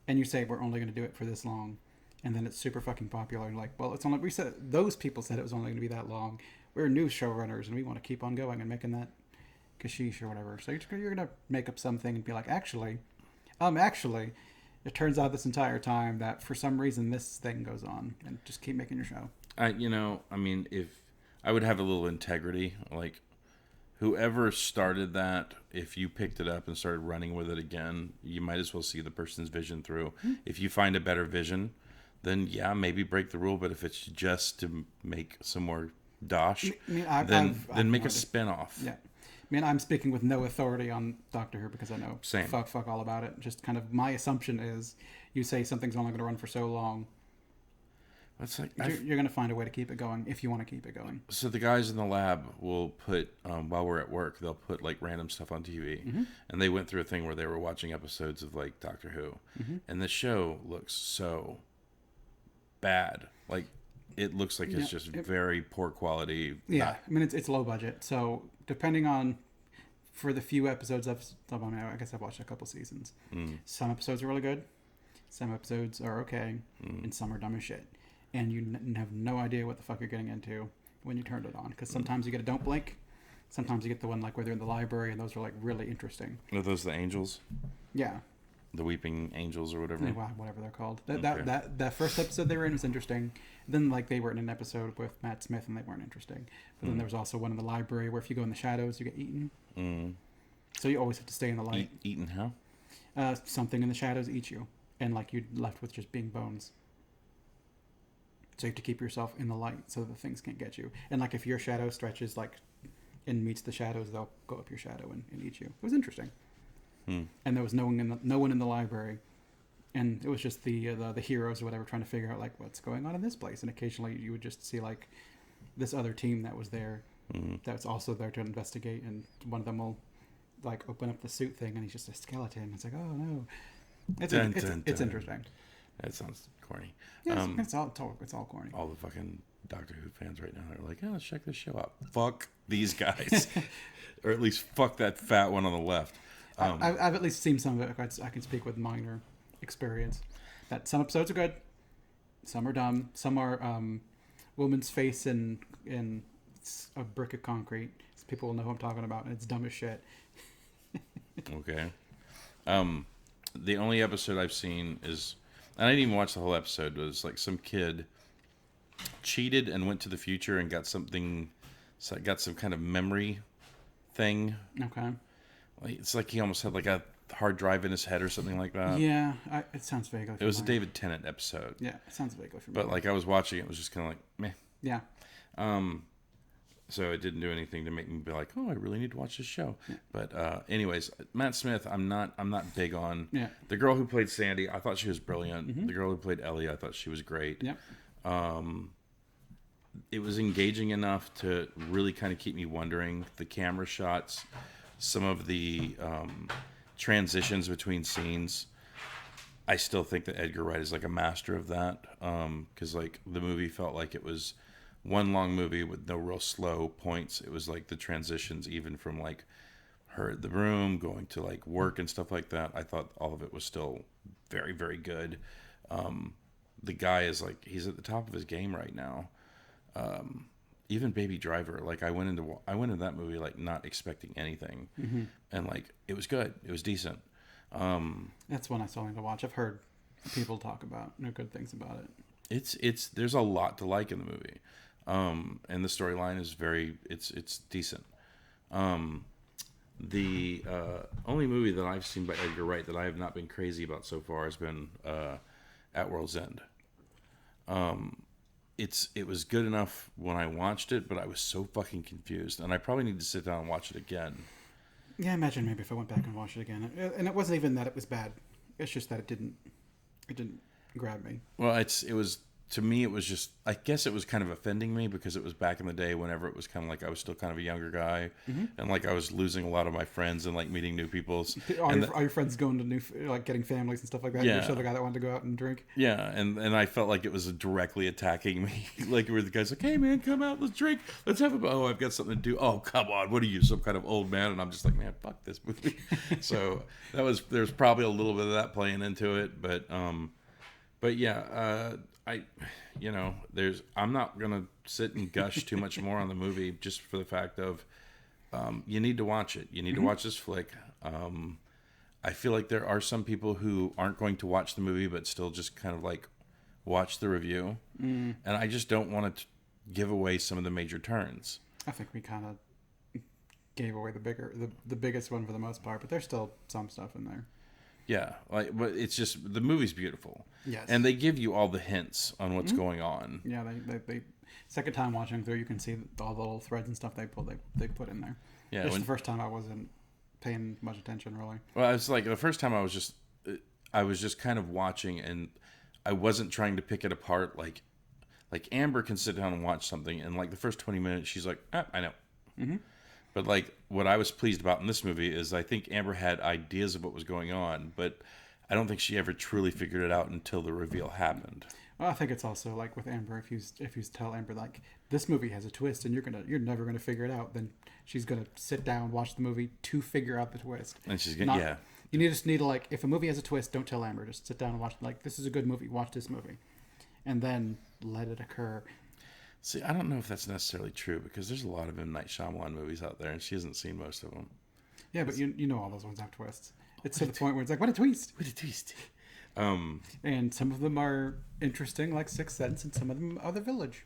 and you say we're only going to do it for this long, and then it's super fucking popular, and like, well, it's only those people said it was only going to be that long. We're new showrunners and we want to keep on going and making that kashish or whatever. So you're going to make up something and be like, actually, it turns out this entire time that for some reason this thing goes on, and just keep making your show. I mean, if I would have a little integrity, like whoever started that, if you picked it up and started running with it again, you might as well see the person's vision through. If you find a better vision, then yeah, maybe break the rule. But if it's just to make some more dosh, then make a spin-off. Yeah. I mean, I'm speaking with no authority on Doctor Who because I know Same. fuck all about it. Just kind of my assumption is you say something's only going to run for so long. It's like You're going to find a way to keep it going if you want to keep it going. so the guys in the lab will put while we're at work, they'll put like random stuff on TV, and they went through a thing where they were watching episodes of like Doctor Who, and the show looks so bad. Like it looks like it's just very poor quality. Yeah, I mean it's low budget, so depending on for the few episodes I guess I've watched a couple seasons. Some episodes are really good, some episodes are okay, and some are dumb as shit. And you have no idea what the fuck you're getting into when you turned it on. Because sometimes you get a don't blink. Sometimes you get the one like where they're in the library, and those are like really interesting. Are those the angels? Yeah. The weeping angels or whatever? Yeah, whatever they're called. That first episode they were in was interesting. Then like they were in an episode with Matt Smith, and they weren't interesting. But then there was also one in the library where if you go in the shadows, you get eaten. So you always have to stay in the light. Eaten how? Something in the shadows eats you. And like you're left with just being bones. So you have to keep yourself in the light so that things can't get you. And like if your shadow stretches like and meets the shadows, they'll go up your shadow and eat you. It was interesting. And there was no one in the library, and it was just the heroes or whatever trying to figure out like what's going on in this place. And occasionally you would just see like this other team that was there, that's also there to investigate. And one of them will like open up the suit thing, and he's just a skeleton. It's like, oh no, it's interesting. That sounds corny. Yeah, it's all corny. All the fucking Doctor Who fans right now are like, oh, let's check this show out. Fuck these guys. Or at least fuck that fat one on the left. I've at least seen some of it. I can speak with minor experience. That some episodes are good. Some are dumb. Some are woman's face in a brick of concrete. So people will know who I'm talking about, and it's dumb as shit. Okay. The only episode I've seen is... And I didn't even watch the whole episode. It was like some kid cheated and went to the future and got some kind of memory thing. Okay. It's like he almost had like a hard drive in his head or something like that. Yeah, it sounds vaguely familiar. It was a David Tennant episode. Yeah, it sounds vaguely familiar. But like I was watching it was just kind of like, meh. Yeah. So it didn't do anything to make me be like, oh, I really need to watch this show. Yeah. But anyways, Matt Smith, I'm not big on. Yeah. The girl who played Sandy, I thought she was brilliant. The girl who played Ellie, I thought she was great. Yeah. It was engaging enough to really kind of keep me wondering. The camera shots, some of the transitions between scenes. I still think that Edgar Wright is like a master of that. Because like the movie felt like it was one long movie with no real slow points. It was like the transitions, even from like her in the room going to like work and stuff like that. I thought all of it was still very, very good. The guy is like, he's at the top of his game right now. Even Baby Driver, like I went into that movie like not expecting anything, and like it was good. It was decent. That's one I still need to watch. I've heard people talk about good things about it. It's there's a lot to like in the movie. And the storyline is it's decent. The only movie that I've seen by Edgar Wright that I have not been crazy about so far has been At World's End. It was good enough when I watched it, but I was so fucking confused, and I probably need to sit down and watch it again. Yeah, I imagine maybe if I went back and watched it again, and it wasn't even that it was bad. It's just that it didn't grab me. Well, it was. To me, it was just, I guess it was kind of offending me because it was back in the day whenever it was kind of like I was still kind of a younger guy, and like I was losing a lot of my friends and like meeting new people. All your friends going to like getting families and stuff like that. Yeah. You're still the guy that wanted to go out and drink. Yeah, and I felt like it was directly attacking me. Like where the guy's like, hey man, come out, let's drink. Let's have I've got something to do. Oh, come on, what are you, some kind of old man? And I'm just like, man, fuck this movie. So there's probably a little bit of that playing into it, but yeah, I'm not gonna sit and gush too much more on the movie just for the fact of you need to watch it. You need to watch this flick. I feel like there are some people who aren't going to watch the movie but still just kind of like watch the review, and I just don't want to give away some of the major turns. I think we kind of gave away the biggest one for the most part, but there's still some stuff in there. Yeah, but it's just the movie's beautiful. Yes, and they give you all the hints on what's going on. Yeah, they second time watching through, you can see all the little threads and stuff they put in there. Yeah, the first time I wasn't paying much attention really. Well, it's like the first time I was just kind of watching, and I wasn't trying to pick it apart. Like Like Amber can sit down and watch something, and like the first 20 minutes, she's like, ah, I know. Mm-hmm. But like what I was pleased about in this movie is I think Amber had ideas of what was going on, but I don't think she ever truly figured it out until the reveal happened. Well, I think it's also like with Amber, if you tell Amber like this movie has a twist and you're never gonna figure it out, then she's gonna sit down, watch the movie to figure out the twist. And she's gonna, yeah. You just need to like, if a movie has a twist, don't tell Amber. Just sit down and watch. Like, this is a good movie. Watch this movie, and then let it occur. See, I don't know if that's necessarily true because there's a lot of M. Night Shyamalan movies out there, and she hasn't seen most of them. Yeah, but you know all those ones have twists. It's to the point where it's like, what a twist! What a twist! And some of them are interesting, like Sixth Sense, and some of them are The Village.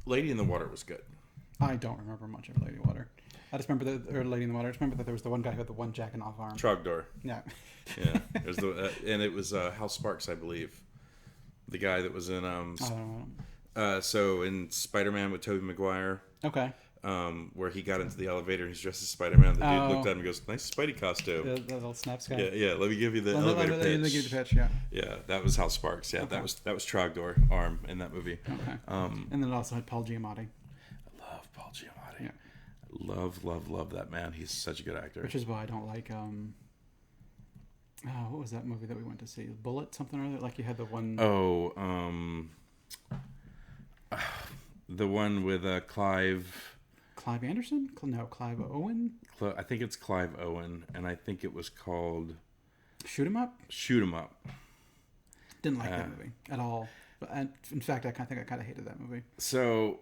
Lady in the Water was good. I don't remember much of Lady Water. I just remember Lady in the Water. I just remember that there was the one guy who had the one jacket off arm. Trogdor. Yeah. Yeah. There's and it was Hal Sparks, I believe, the guy that was in I don't know. So in Spider-Man with Tobey Maguire. Okay. Where he got into the elevator and he's dressed as Spider-Man. The dude looked at him and goes, "Nice Spidey costume." The little snaps guy. Yeah, yeah. Let me give you the elevator pitch. Let me give you the pitch. Yeah. Yeah, that was Hal Sparks. Yeah, Okay. that was Trogdor arm in that movie. Okay. And then it also had Paul Giamatti. I love Paul Giamatti. Yeah. Love that man. He's such a good actor. Which is why I don't like what was that movie that we went to see? Bullet something or other? Like you had the one the one with Clive Anderson? No, Clive Owen? I think it's Clive Owen, and I think it was called Shoot 'Em Up? Shoot 'Em Up. Didn't like that movie at all. And in fact, I think I kind of hated that movie. So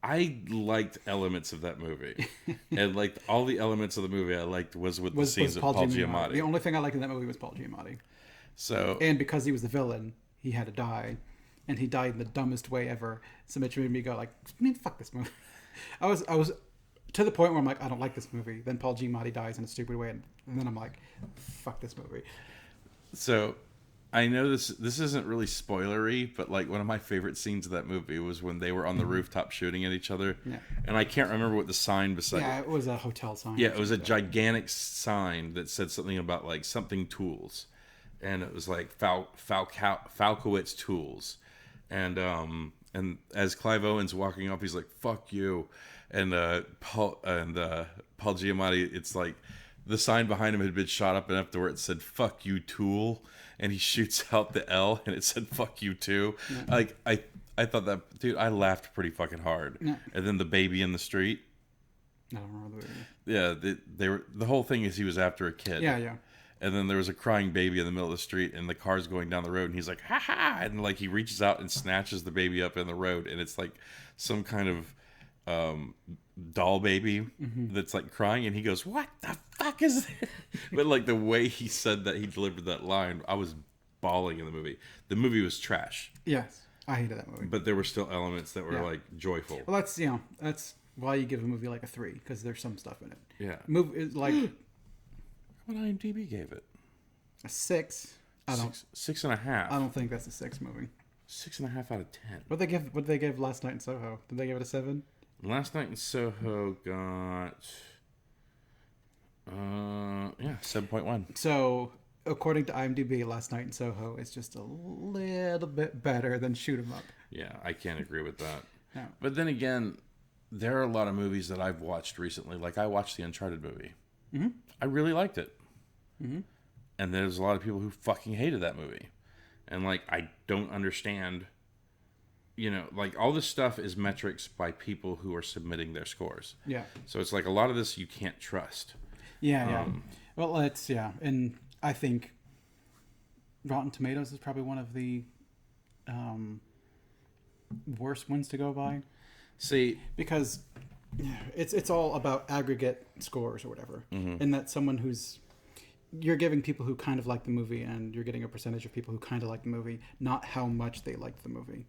I liked elements of that movie, and like all the elements of the movie I liked was the scenes of Paul Giamatti. The only thing I liked in that movie was Paul Giamatti. So and because he was the villain, he had to die, and he died in the dumbest way ever. So it made me go like, man, fuck this movie. I was to the point where I'm like, I don't like this movie. Then Paul Giamatti dies in a stupid way, and then I'm like, fuck this movie. So I know this isn't really spoilery, but like one of my favorite scenes of that movie was when they were on the rooftop shooting at each other. Yeah. And I can't remember what the sign beside. Yeah, it was a hotel sign. Yeah, it was a gigantic sign that said something about like something tools, and it was like Falkowitz Tools, and as Clive Owen's walking off, he's like, "Fuck you," and Paul Giamatti, it's like the sign behind him had been shot up enough to where it said "Fuck you, tool." And he shoots out the L, and it said "fuck you too." Yeah. Like I thought that, dude. I laughed pretty fucking hard. Yeah. And then the baby in the street. I don't remember the baby. Yeah, they were. The whole thing is he was after a kid. Yeah, yeah. And then there was a crying baby in the middle of the street, and the car's going down the road, and he's like, "Ha ha!" And like he reaches out and snatches the baby up in the road, and it's like some kind of doll baby that's like crying, and he goes, "What the fuck is this?" But like the way he said that, he delivered that line, I was bawling in the movie. The movie was trash. Yes, I hated that movie. But there were still elements that were like joyful. Well, that's why you give a movie like a 3, because there's some stuff in it. Yeah. Movie is like what IMDb gave it. A 6. I don't. 6.5. I don't think that's a 6 movie. 6.5 out of 10. What did they give Last Night in Soho? Did they give it a 7? Last Night in Soho got 7.1. So according to IMDb, Last Night in Soho is just a little bit better than Shoot 'Em Up. Yeah, I can't agree with that. No. But then again, there are a lot of movies that I've watched recently. Like I watched the Uncharted movie. Mm-hmm. I really liked it. Mm-hmm. And there's a lot of people who fucking hated that movie. And like, I don't understand, like all this stuff is metrics by people who are submitting their scores. Yeah. So it's like a lot of this you can't trust. Yeah. Well, and I think Rotten Tomatoes is probably one of the worst ones to go by. See, because it's all about aggregate scores or whatever, and that you're giving people who kind of like the movie, and you're getting a percentage of people who kind of like the movie, not how much they liked the movie.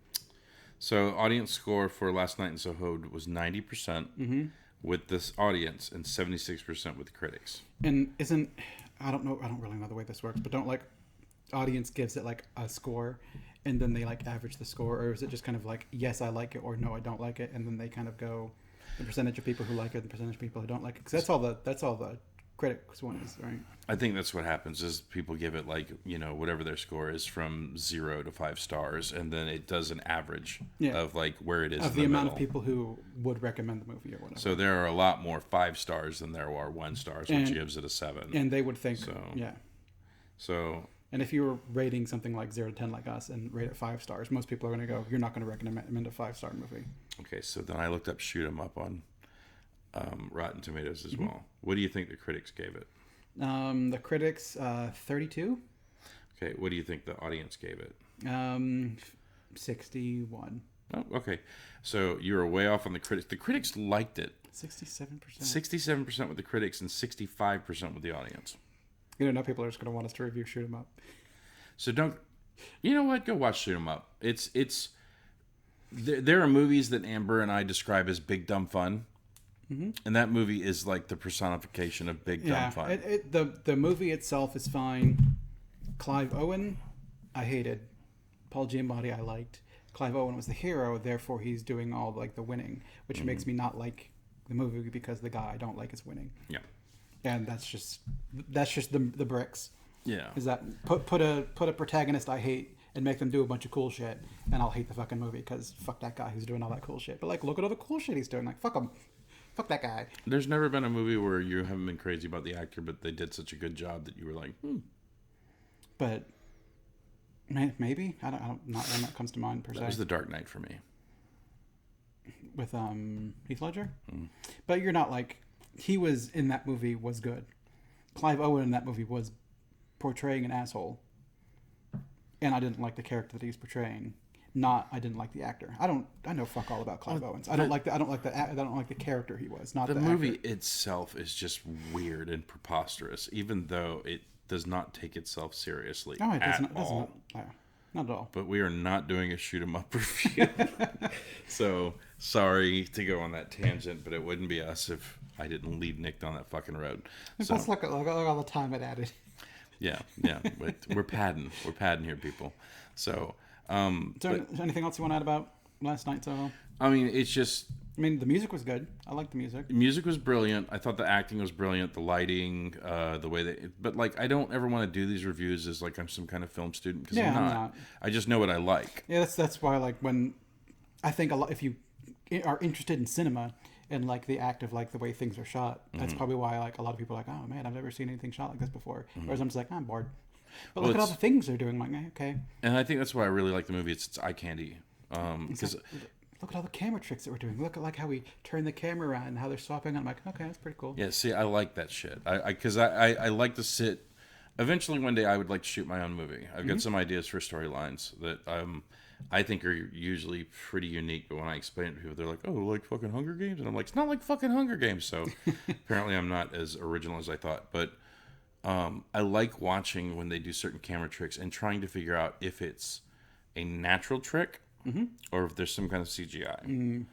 So audience score for Last Night in Soho was 90% with this audience and 76% with critics. And I don't really know the way this works, but don't like audience gives it like a score and then they like average the score, or is it just kind of like, yes, I like it, or no, I don't like it, and then they kind of go the percentage of people who like it, the percentage of people who don't like it, because that's all the critics one is, right? I think that's what happens is people give it like, whatever their score is from 0 to 5 stars, and then it does an average of like where it is of in the amount middle. of people who would recommend the movie or whatever. So there are a lot more 5 stars than there are 1 stars, which gives it a 7. And they would think, So and if you were rating something like 0 to 10 like us and rate it 5 stars, most people are going to go, you're not going to recommend a 5-star movie. Okay, so then I looked up Shoot 'Em Up on Rotten Tomatoes as well. What do you think the critics gave it? The critics, 32. Okay, what do you think the audience gave it? 61. Oh, okay. So you were way off on the critics. The critics liked it. 67%. 67% with the critics and 65% with the audience. Now people are just going to want us to review Shoot 'Em Up. So don't... You know what? Go watch Shoot 'Em Up. There are movies that Amber and I describe as big, dumb fun. Mm-hmm. And that movie is like the personification of big, dumb fun. The movie itself is fine. Clive Owen, I hated. Paul Giamatti, I liked. Clive Owen was the hero, therefore he's doing all like the winning, which makes me not like the movie because the guy I don't like is winning. Yeah. And that's just the bricks. Yeah. Is that put a protagonist I hate and make them do a bunch of cool shit, and I'll hate the fucking movie because fuck that guy who's doing all that cool shit. But like, look at all the cool shit he's doing. Like, fuck him. Fuck that guy. There's never been a movie where you haven't been crazy about the actor, but they did such a good job that you were like, But maybe I don't. Not one that comes to mind per se. That was The Dark Knight for me. With Heath Ledger. But you're not like he was in that movie was good. Clive Owen in that movie was portraying an asshole, and I didn't like the character that he was portraying. I didn't like the actor. I know fuck all about Clive Owens. I don't like the character he was. Not the movie actor. itself is just weird and preposterous, even though it does not take itself seriously at all. Not at all. But we are not doing a Shoot 'Em Up review, so sorry to go on that tangent, but it wouldn't be us if I didn't lead Nick down that fucking road. So, let's look at all the time it added. Yeah, but we're padding here, people. So. Is there anything else you want to add about last night, Soho? I mean, it's just... I mean, the music was good. I liked the music. The music was brilliant. I thought the acting was brilliant. The lighting, the way that... But, like, I don't ever want to do these reviews as, like, I'm some kind of film student, because I'm not. I just know what I like. Yeah, that's why, like, when... I think a lot... If you are interested in cinema and, like, the act of, like, the way things are shot, that's probably why, like, a lot of people are like, oh, man, I've never seen anything shot like this before. Whereas I'm just like, I'm bored. But look at all the things they're doing. I'm like, okay. And I think that's why I really like the movie. It's eye candy. Because look at all the camera tricks that we're doing. Look at like how we turn the camera around and how they're swapping. I'm like, okay, that's pretty cool. Yeah, see, I like that shit. Because I like to sit. Eventually, one day, I would like to shoot my own movie. I've got some ideas for storylines that I think are usually pretty unique. But when I explain it to people, they're like, "Oh, like fucking Hunger Games," and I'm like, "It's not like fucking Hunger Games." So apparently, I'm not as original as I thought, but. I like watching when they do certain camera tricks and trying to figure out if it's a natural trick or if there's some kind of CGI.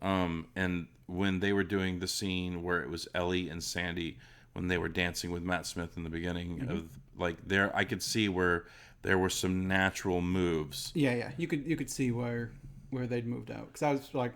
And when they were doing the scene where it was Ellie and Sandy when they were dancing with Matt Smith in the beginning of like there, I could see where there were some natural moves. Yeah. You could see where they'd moved out, because I was like,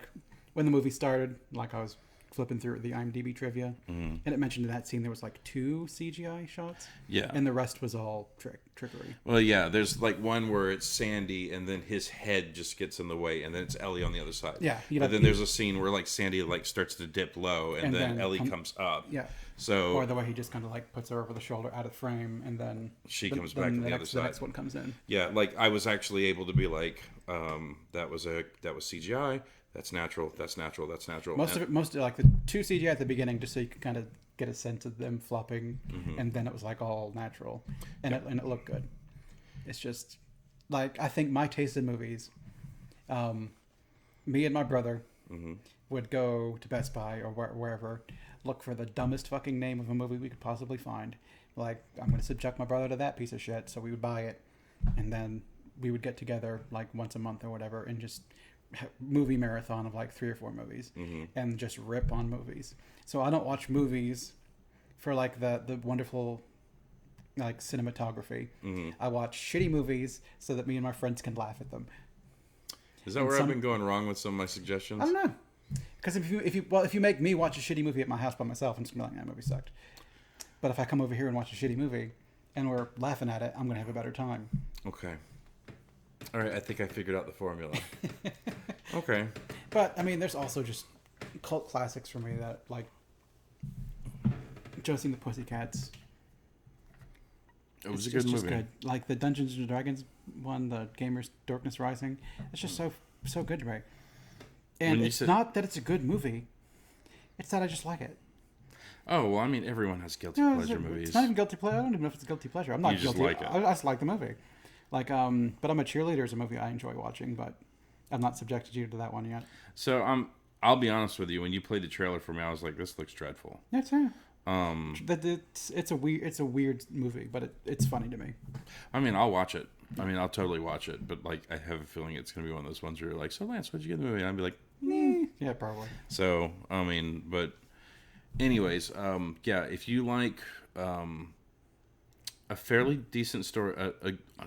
when the movie started, like I was flipping through the IMDb trivia, and it mentioned in that scene there was like 2 CGI shots. Yeah. And the rest was all trickery. Well, yeah, there's like one where it's Sandy and then his head just gets in the way, and then it's Ellie on the other side. Yeah. But then there's a scene where like Sandy like starts to dip low, and then Ellie comes up. Yeah. So or the way he just kind of like puts her over the shoulder out of frame, and then she comes back to the other side. The next one comes in. Yeah, like I was actually able to be like, that was CGI. That's natural. That's natural. That's natural. Most of like the 2 CGI at the beginning, just so you could kind of get a sense of them flopping, and then it was like all natural, and it looked good. It's just like, I think my taste in movies, me and my brother would go to Best Buy or wherever, look for the dumbest fucking name of a movie we could possibly find. Like, I'm going to subject my brother to that piece of shit, so we would buy it, and then we would get together like once a month or whatever and just movie marathon of like 3 or 4 movies and just rip on movies. So I don't watch movies for like the wonderful like cinematography. I watch shitty movies so that me and my friends can laugh at them. Is that where I've been going wrong with some of my suggestions? I don't know. Because if you make me watch a shitty movie at my house by myself, I'm just gonna be like, that movie sucked. But if I come over here and watch a shitty movie, and we're laughing at it, I'm gonna have a better time. Okay. All right, I think I figured out the formula. Okay. But I mean, there's also just cult classics for me that like Josie and the Pussycats. It was It's a good just movie. good. Like the Dungeons and Dragons one, the Gamers Darkness Rising. It's just so good, right? And it's not that it's a good movie; it's that I just like it. Oh well, I mean, everyone has guilty pleasure movies. It's not even guilty pleasure. I don't even know if it's a guilty pleasure. I'm not You just guilty. like it. I just like the movie. Like, but I'm a Cheerleader is a movie I enjoy watching, but I've not subjected you to that one yet. So I'll be honest with you. When you played the trailer for me, I was like, "This looks dreadful." That's it. It's a weird movie, but it's funny to me. I mean, I'll watch it. I mean, I'll totally watch it. But like, I have a feeling it's gonna be one of those ones where you're like, "So Lance, what'd you get in the movie?" And I'd be like, Yeah, probably. So I mean, but anyways, yeah, if you like a fairly decent story,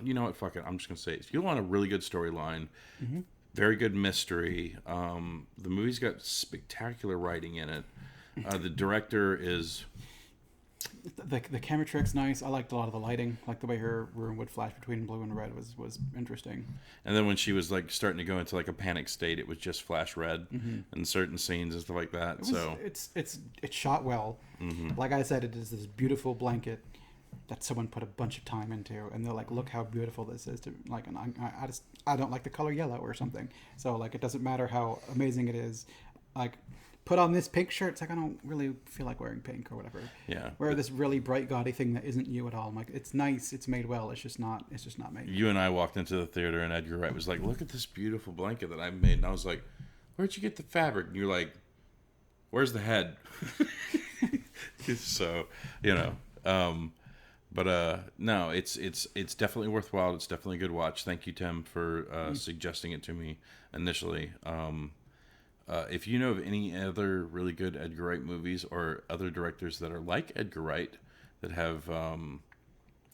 you know what? Fuck it. I'm just gonna say it. If you want a really good storyline, very good mystery. The movie's got spectacular writing in it. The director is. The camera trick's nice. I liked a lot of the lighting, like the way her room would flash between blue and red was interesting. And then when she was like starting to go into like a panic state, it was just flash red in certain scenes and stuff like that. It's shot well. Like I said, it is this beautiful blanket that someone put a bunch of time into, and they're like, look how beautiful this is. To like, and I don't like the color yellow or something. So like, it doesn't matter how amazing it is. Like, put on this pink shirt. It's like, I don't really feel like wearing pink or whatever. Yeah. Wear this really bright gaudy thing that isn't you at all. I'm like, it's nice. It's made well. It's just not me. You and I walked into the theater, and Edgar Wright was like, "Look at this beautiful blanket that I made," and I was like, "Where'd you get the fabric?" And you're like, "Where's the head?" So, you know, no, it's definitely worthwhile. It's definitely a good watch. Thank you, Tim, for suggesting it to me initially. If you know of any other really good Edgar Wright movies or other directors that are like Edgar Wright that have,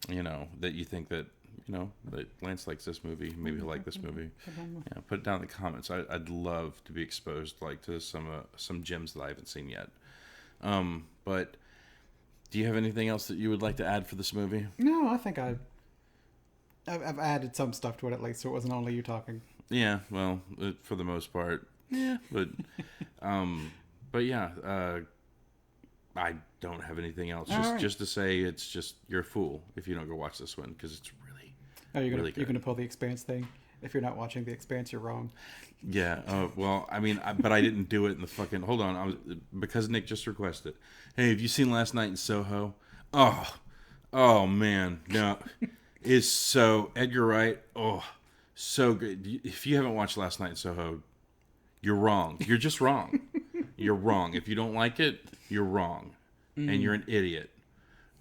you know, that you think that, you know, that Lance likes this movie, maybe he'll like this movie. Yeah, put it down in the comments. I'd love to be exposed like to some gems that I haven't seen yet. But do you have anything else that you would like to add for this movie? No, I think I've added some stuff to it at least, so it wasn't only you talking. Yeah, well, for the most part. Yeah, but yeah, I don't have anything else. Just to say, it's just you're a fool if you don't go watch this one because it's really. Oh, you're gonna pull the Expanse thing. If you're not watching the Expanse, you're wrong. Yeah. Well, I mean, but I didn't do it in the fucking. Hold on, because Nick just requested. Hey, have you seen Last Night in Soho? Oh man, no, it's so Edgar Wright. Oh, so good. If you haven't watched Last Night in Soho, you're wrong. You're just wrong. You're wrong. If you don't like it, you're wrong, and you're an idiot.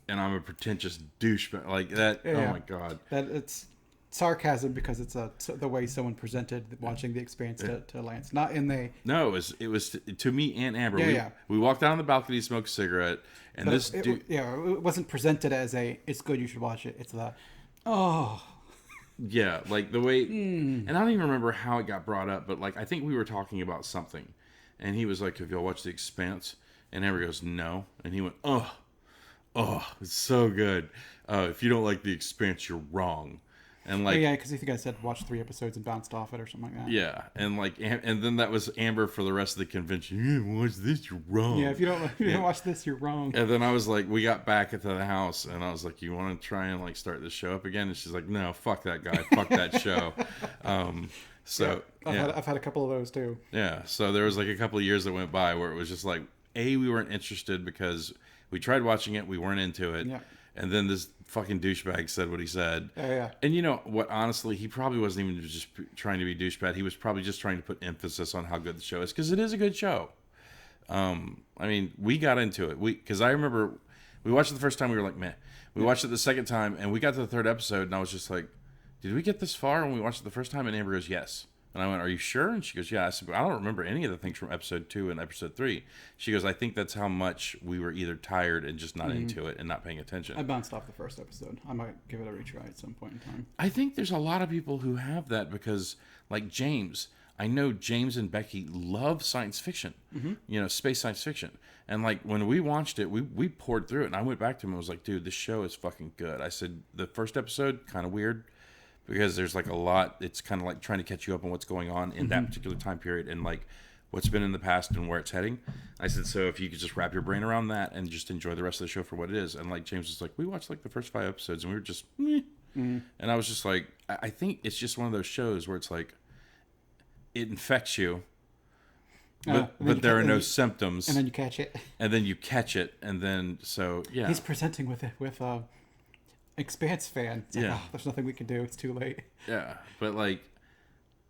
And I'm a pretentious douchebag like that. Yeah. Oh my god. That it's sarcasm because it's the way someone presented watching The Expanse to Lance. Not in the. No, it was to me and Amber. Yeah, we walked down on the balcony to smoke a cigarette, and but this dude. It wasn't presented as it's good. You should watch it. It's Yeah, like the way, and I don't even remember how it got brought up, but like I think we were talking about something, and he was like, "Have y'all watched The Expanse?" And Amber goes, "No," and he went, "Oh, it's so good. If you don't like The Expanse, you're wrong." And like, because I think I said watch 3 episodes and bounced off it or something like that. Yeah, and like, and then that was Amber for the rest of the convention. You watch this, you're wrong. Yeah, if you don't watch this, you're wrong. And then I was like, we got back into the house, and I was like, you want to try and like start this show up again? And she's like, no, fuck that guy, fuck that show. I've had a couple of those too. Yeah, so there was like a couple of years that went by where it was just like, we weren't interested because we tried watching it, we weren't into it. Yeah. And then this fucking douchebag said what he said. Oh, yeah. And you know what? Honestly, he probably wasn't even just trying to be douchebag. He was probably just trying to put emphasis on how good the show is because it is a good show. I mean, we got into it. Because I remember we watched it the first time. We were like, meh. We watched it the second time, and we got to the third episode, and I was just like, did we get this far when we watched it the first time? And Amber goes, yes. And I went, are you sure? And she goes, yeah. I said, I don't remember any of the things from episode 2 and episode 3. She goes, I think that's how much we were either tired and just not into it and not paying attention. I bounced off the first episode. I might give it a retry at some point in time. I think there's a lot of people who have that because, like James, I know James and Becky love science fiction, space science fiction. And like when we watched it, we poured through it, and I went back to him and was like, dude, this show is fucking good. I said, the first episode, kind of weird, because there's like a lot, it's kind of like trying to catch you up on what's going on in that particular time period and like what's been in the past and where it's heading. I said, so if you could just wrap your brain around that and just enjoy the rest of the show for what it is. And like James was like, we watched like the first 5 episodes and we were just, meh. And I was just like, I think it's just one of those shows where it's like, it infects you, but there are no symptoms. And then you catch it. And then you catch it. And then, so, yeah. He's presenting with Expanse fan. It's like, there's nothing we can do. It's too late. Yeah. But like,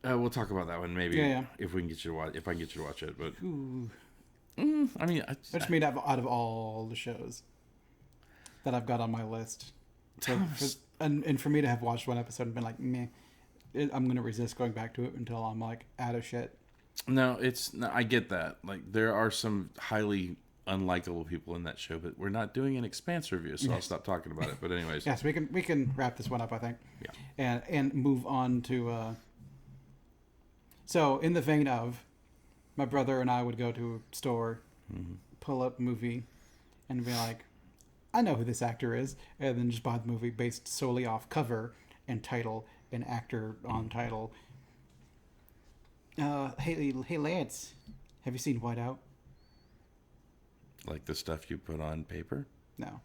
we'll talk about that one maybe if we can get you to watch, if I can get you to watch it. But, I mean, I just mean out of all the shows that I've got on my list. And for me to have watched one episode and been like, meh, I'm going to resist going back to it until I'm like out of shit. No, I get that. Like there are some highly unlikable people in that show, but we're not doing an Expanse review, so I'll stop talking about it. But anyways. Yes, we can wrap this one up, I think. Yeah. And move on to, so in the vein of my brother and I would go to a store, pull up a movie and be like, I know who this actor is, and then just buy the movie based solely off cover and title and actor on title. Hey Lance, have you seen Whiteout? Like the stuff you put on paper? No,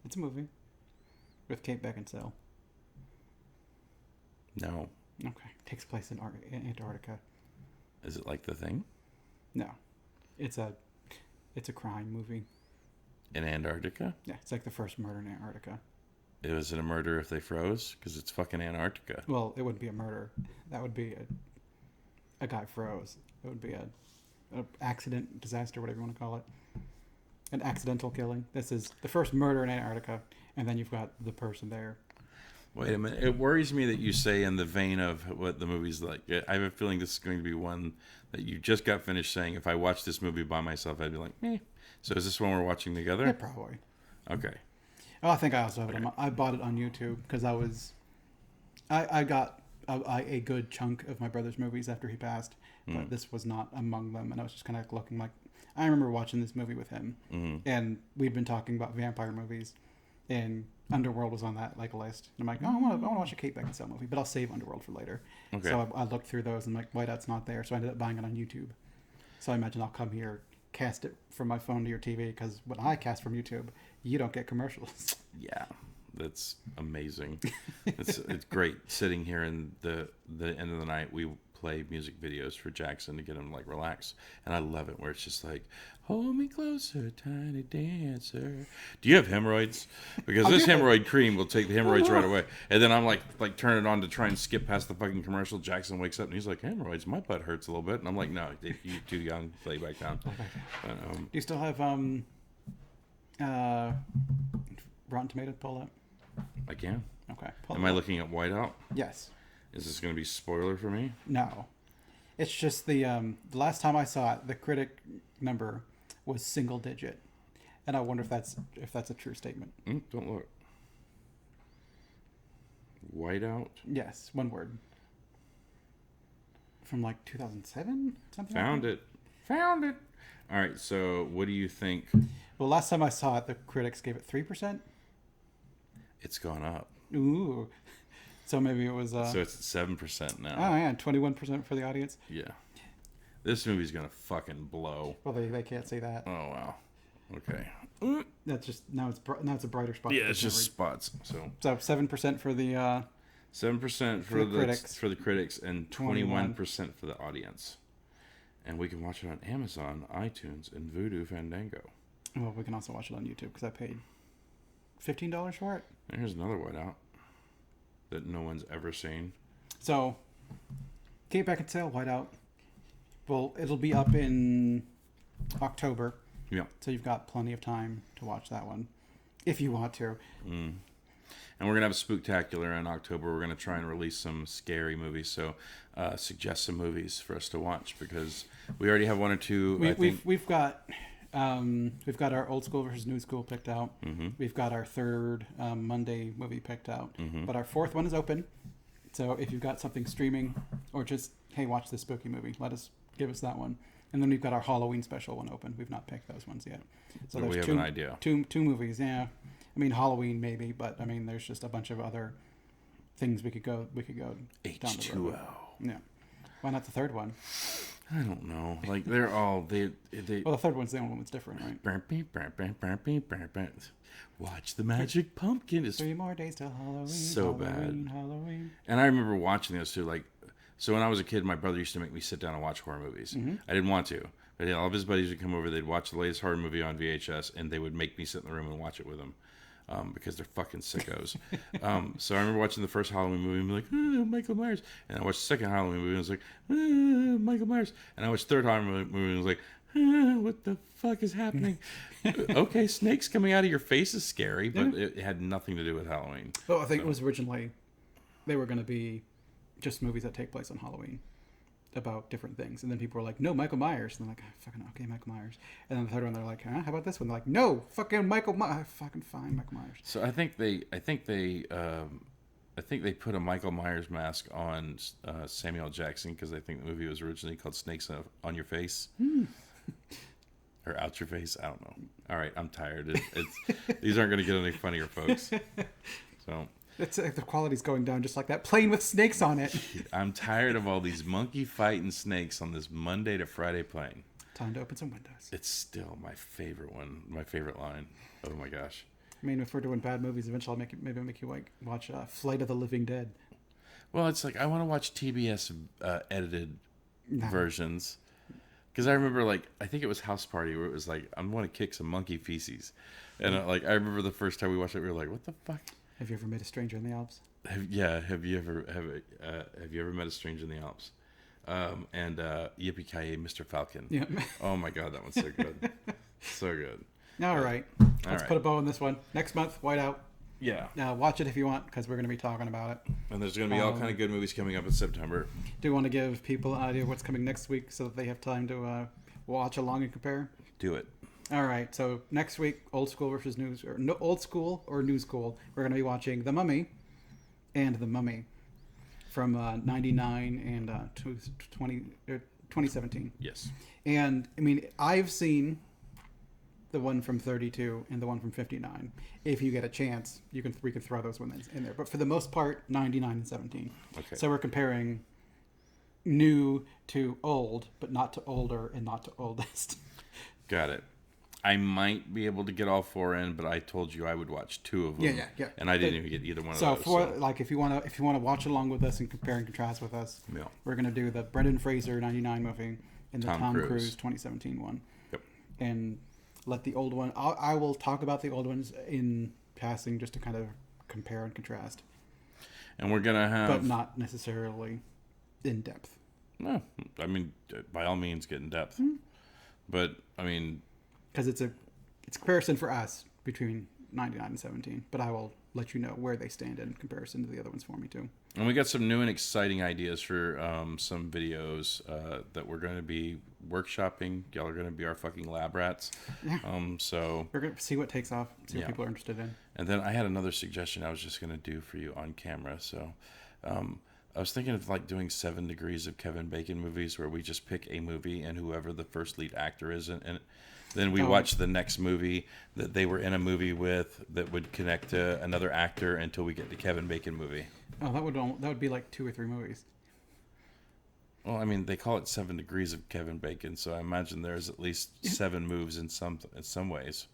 it's a movie with Kate Beckinsale. No. Okay, takes place in Antarctica. Is it like The Thing? No, it's a crime movie. In Antarctica? Yeah, it's like the first murder in Antarctica. Was it a murder if they froze? Because it's fucking Antarctica. Well, it wouldn't be a murder. That would be a guy froze. It would be a accident, disaster, whatever you want to call it. An accidental killing. This is the first murder in Antarctica, and then you've got the person there. Wait a minute. It worries me that you say in the vein of what the movie's like. I have a feeling this is going to be one that you just got finished saying, if I watched this movie by myself, I'd be like, meh. So is this one we're watching together? Yeah, probably. Okay. Oh, I think I also have it. I bought it on YouTube because I got a good chunk of my brother's movies after he passed, but this was not among them. And I was just kind of looking like, I remember watching this movie with him, and we'd been talking about vampire movies, and Underworld was on that like list. And I'm like, oh, I want to watch a Kate Beckinsale movie, but I'll save Underworld for later. Okay. So I looked through those and like, Whiteout's not there. So I ended up buying it on YouTube. So I imagine I'll come here, cast it from my phone to your TV, because when I cast from YouTube, you don't get commercials. Yeah, that's amazing. It's great sitting here in the end of the night. We play music videos for Jackson to get him like relax, and I love it where it's just like, hold me closer, tiny dancer. Do you have hemorrhoids? Because this hemorrhoid cream will take the hemorrhoids right away. And then I'm like turn it on to try and skip past the fucking commercial. Jackson wakes up and he's like, hemorrhoids, my butt hurts a little bit. And I'm like, no, you're too young, lay back down. But, do you still have Rotten Tomatoes pulled up? I can. Okay. Am I looking at Whiteout? Yes. Is this going to be spoiler for me? No. It's just the last time I saw it, the critic number was single digit, and I wonder if that's a true statement. Don't look. Whiteout? Yes, one word. From like 2007, something. Found it. All right. So, what do you think? Well, last time I saw it, the critics gave it 3%. It's gone up. Ooh. So maybe it was. So it's at 7% now. Oh yeah, 21% for the audience. Yeah. This movie's gonna fucking blow. Well, they can't say that. Oh wow. Okay. That's just now it's a brighter spot. Yeah, it's just spots. So 7% for the. 7% for the critics and 21% for the audience. And we can watch it on Amazon, iTunes, and Vudu Fandango. Well, we can also watch it on YouTube because I paid $15 for it. And here's another Whiteout that no one's ever seen. So, Kate Beckinsale, Whiteout. Well, it'll be up in October. Yeah. So you've got plenty of time to watch that one, if you want to. And we're going to have a spooktacular in October. We're going to try and release some scary movies. So suggest some movies for us to watch, because we already have one or two. We've got our old school versus new school picked out. Mm-hmm. We've got our third Monday movie picked out. Mm-hmm. But our fourth one is open. So if you've got something streaming, or just, hey, watch this spooky movie, give us that one. And then we've got our Halloween special one open. We've not picked those ones yet. So we have an idea. Two movies, yeah. I mean, Halloween maybe, but I mean, there's just a bunch of other things we could go down the road. H2O. Yeah. Why not the third one? I don't know. Like they're all they. Well, the third one's the only one that's different, right? Watch the Magic Pumpkin. It's 3 more days till Halloween. So Halloween, bad. Halloween. And I remember watching this too. Like, so when I was a kid, my brother used to make me sit down and watch horror movies. Mm-hmm. I didn't want to, but all of his buddies would come over. They'd watch the latest horror movie on VHS, and they would make me sit in the room and watch it with them. Because they're fucking sickos. So I remember watching the first Halloween movie and be like, Michael Myers. And I watched the second Halloween movie and I was like, Michael Myers. And I watched the third Halloween movie and I was like, what the fuck is happening? Okay, snakes coming out of your face is scary, but it had nothing to do with Halloween. Well, I think it was originally, they were going to be just movies that take place on Halloween about different things. And then people were like, no, Michael Myers. And they're like, fucking okay, Michael Myers. And then the third one, they're like, how about this one? They're like, no, fucking Michael Myers. Fucking fine, Michael Myers. So I think they put a Michael Myers mask on Samuel Jackson because I think the movie was originally called Snakes on Your Face. Or Out Your Face. I don't know. All right, I'm tired. These aren't going to get any funnier, folks. So... It's the quality's going down just like that. Plane with snakes on it. I'm tired of all these monkey fighting snakes on this Monday to Friday plane. Time to open some windows. It's still my favorite one. My favorite line. Oh my gosh. I mean, if we're doing bad movies, eventually I'll make you like watch Flight of the Living Dead. Well, it's like I want to watch TBS edited versions. Because I remember, like, I think it was House Party where it was like, I want to kick some monkey feces. And I remember the first time we watched it, we were like, what the fuck? Have you ever met a stranger in the Alps? Have you ever met a stranger in the Alps? And Yippee-ki-yay, Mr. Falcon. Yeah. Oh my God, that one's so good, so good. All right, let's put a bow on this one. Next month, Whiteout. Yeah. Now watch it if you want, because we're going to be talking about it. And there's going to be all kind of good movies coming up in September. Do you want to give people an idea of what's coming next week so that they have time to watch along and compare? Do it. All right, so next week, old school versus new, or no, old school or new school. We're going to be watching The Mummy and The Mummy from 99 and 2017. Yes. And I mean, I've seen the one from 32 and the one from 59. If you get a chance, we can throw those ones in there. But for the most part, 99 and 17. Okay. So we're comparing new to old, but not to older and not to oldest. Got it. I might be able to get all 4 in, but I told you I would watch 2 of them. Yeah. And I didn't even get either one of those. So like if you want to watch along with us and compare and contrast with us, we're gonna do the Brendan Fraser 99 movie and the Tom Cruise 2017 one. Yep. And let the old one. I will talk about the old ones in passing just to kind of compare and contrast. And we're gonna have, but not necessarily in depth. No, I mean by all means get in depth. But I mean. Because it's a comparison for us between 99 and 17, but I will let you know where they stand in comparison to the other ones for me too. And we got some new and exciting ideas for some videos that we're going to be workshopping. Y'all are going to be our fucking lab rats. Yeah. So we're going to see what takes off, see what people are interested in. And then I had another suggestion I was just going to do for you on camera. So I was thinking of like doing 7 Degrees of Kevin Bacon movies where we just pick a movie and whoever the first lead actor is and then we watch the next movie that they were in a movie with that would connect to another actor until we get the Kevin Bacon movie. Oh, that would be like 2 or 3 movies. Well, I mean, they call it 7 Degrees of Kevin Bacon, so I imagine there's at least 7 moves in some ways.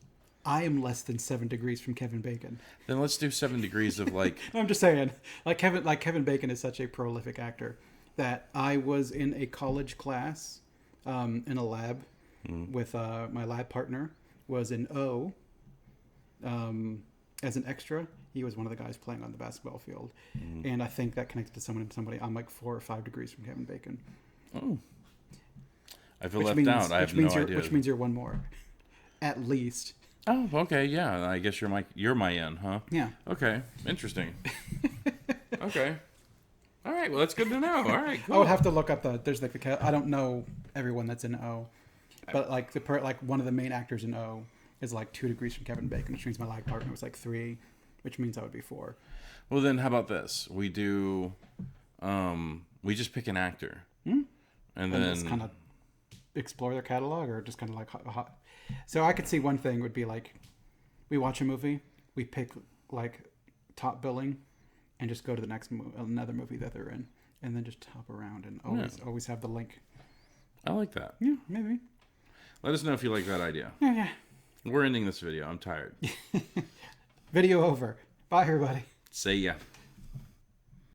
I am less than 7 degrees from Kevin Bacon. Then let's do 7 Degrees of like. I'm just saying, Kevin Bacon is such a prolific actor that I was in a college class, in a lab. With my lab partner was in O as an extra. He was one of the guys playing on the basketball field, and I think that connected to somebody. I'm like 4 or 5 degrees from Kevin Bacon. Oh, I feel left out. I have no idea. Which means you're one more, at least. Oh, okay, yeah. I guess you're my in, huh? Yeah. Okay, interesting. Okay. All right. Well, that's good to know. All right. Cool. I would have to look up there's like I don't know everyone that's in O. But like one of the main actors in O is like 2 degrees from Kevin Bacon, which means my lag partner was like 3, which means that would be 4. Well, then how about this? We do, we just pick an actor. And then just kind of explore their catalog, or just kind of like hot. So I could see one thing would be like, we watch a movie, we pick like top billing, and just go to the next another movie that they're in, and then just hop around and always have the link. I like that. Yeah, maybe. Let us know if you like that idea. Yeah. We're ending this video. I'm tired. Video over. Bye, everybody. See ya.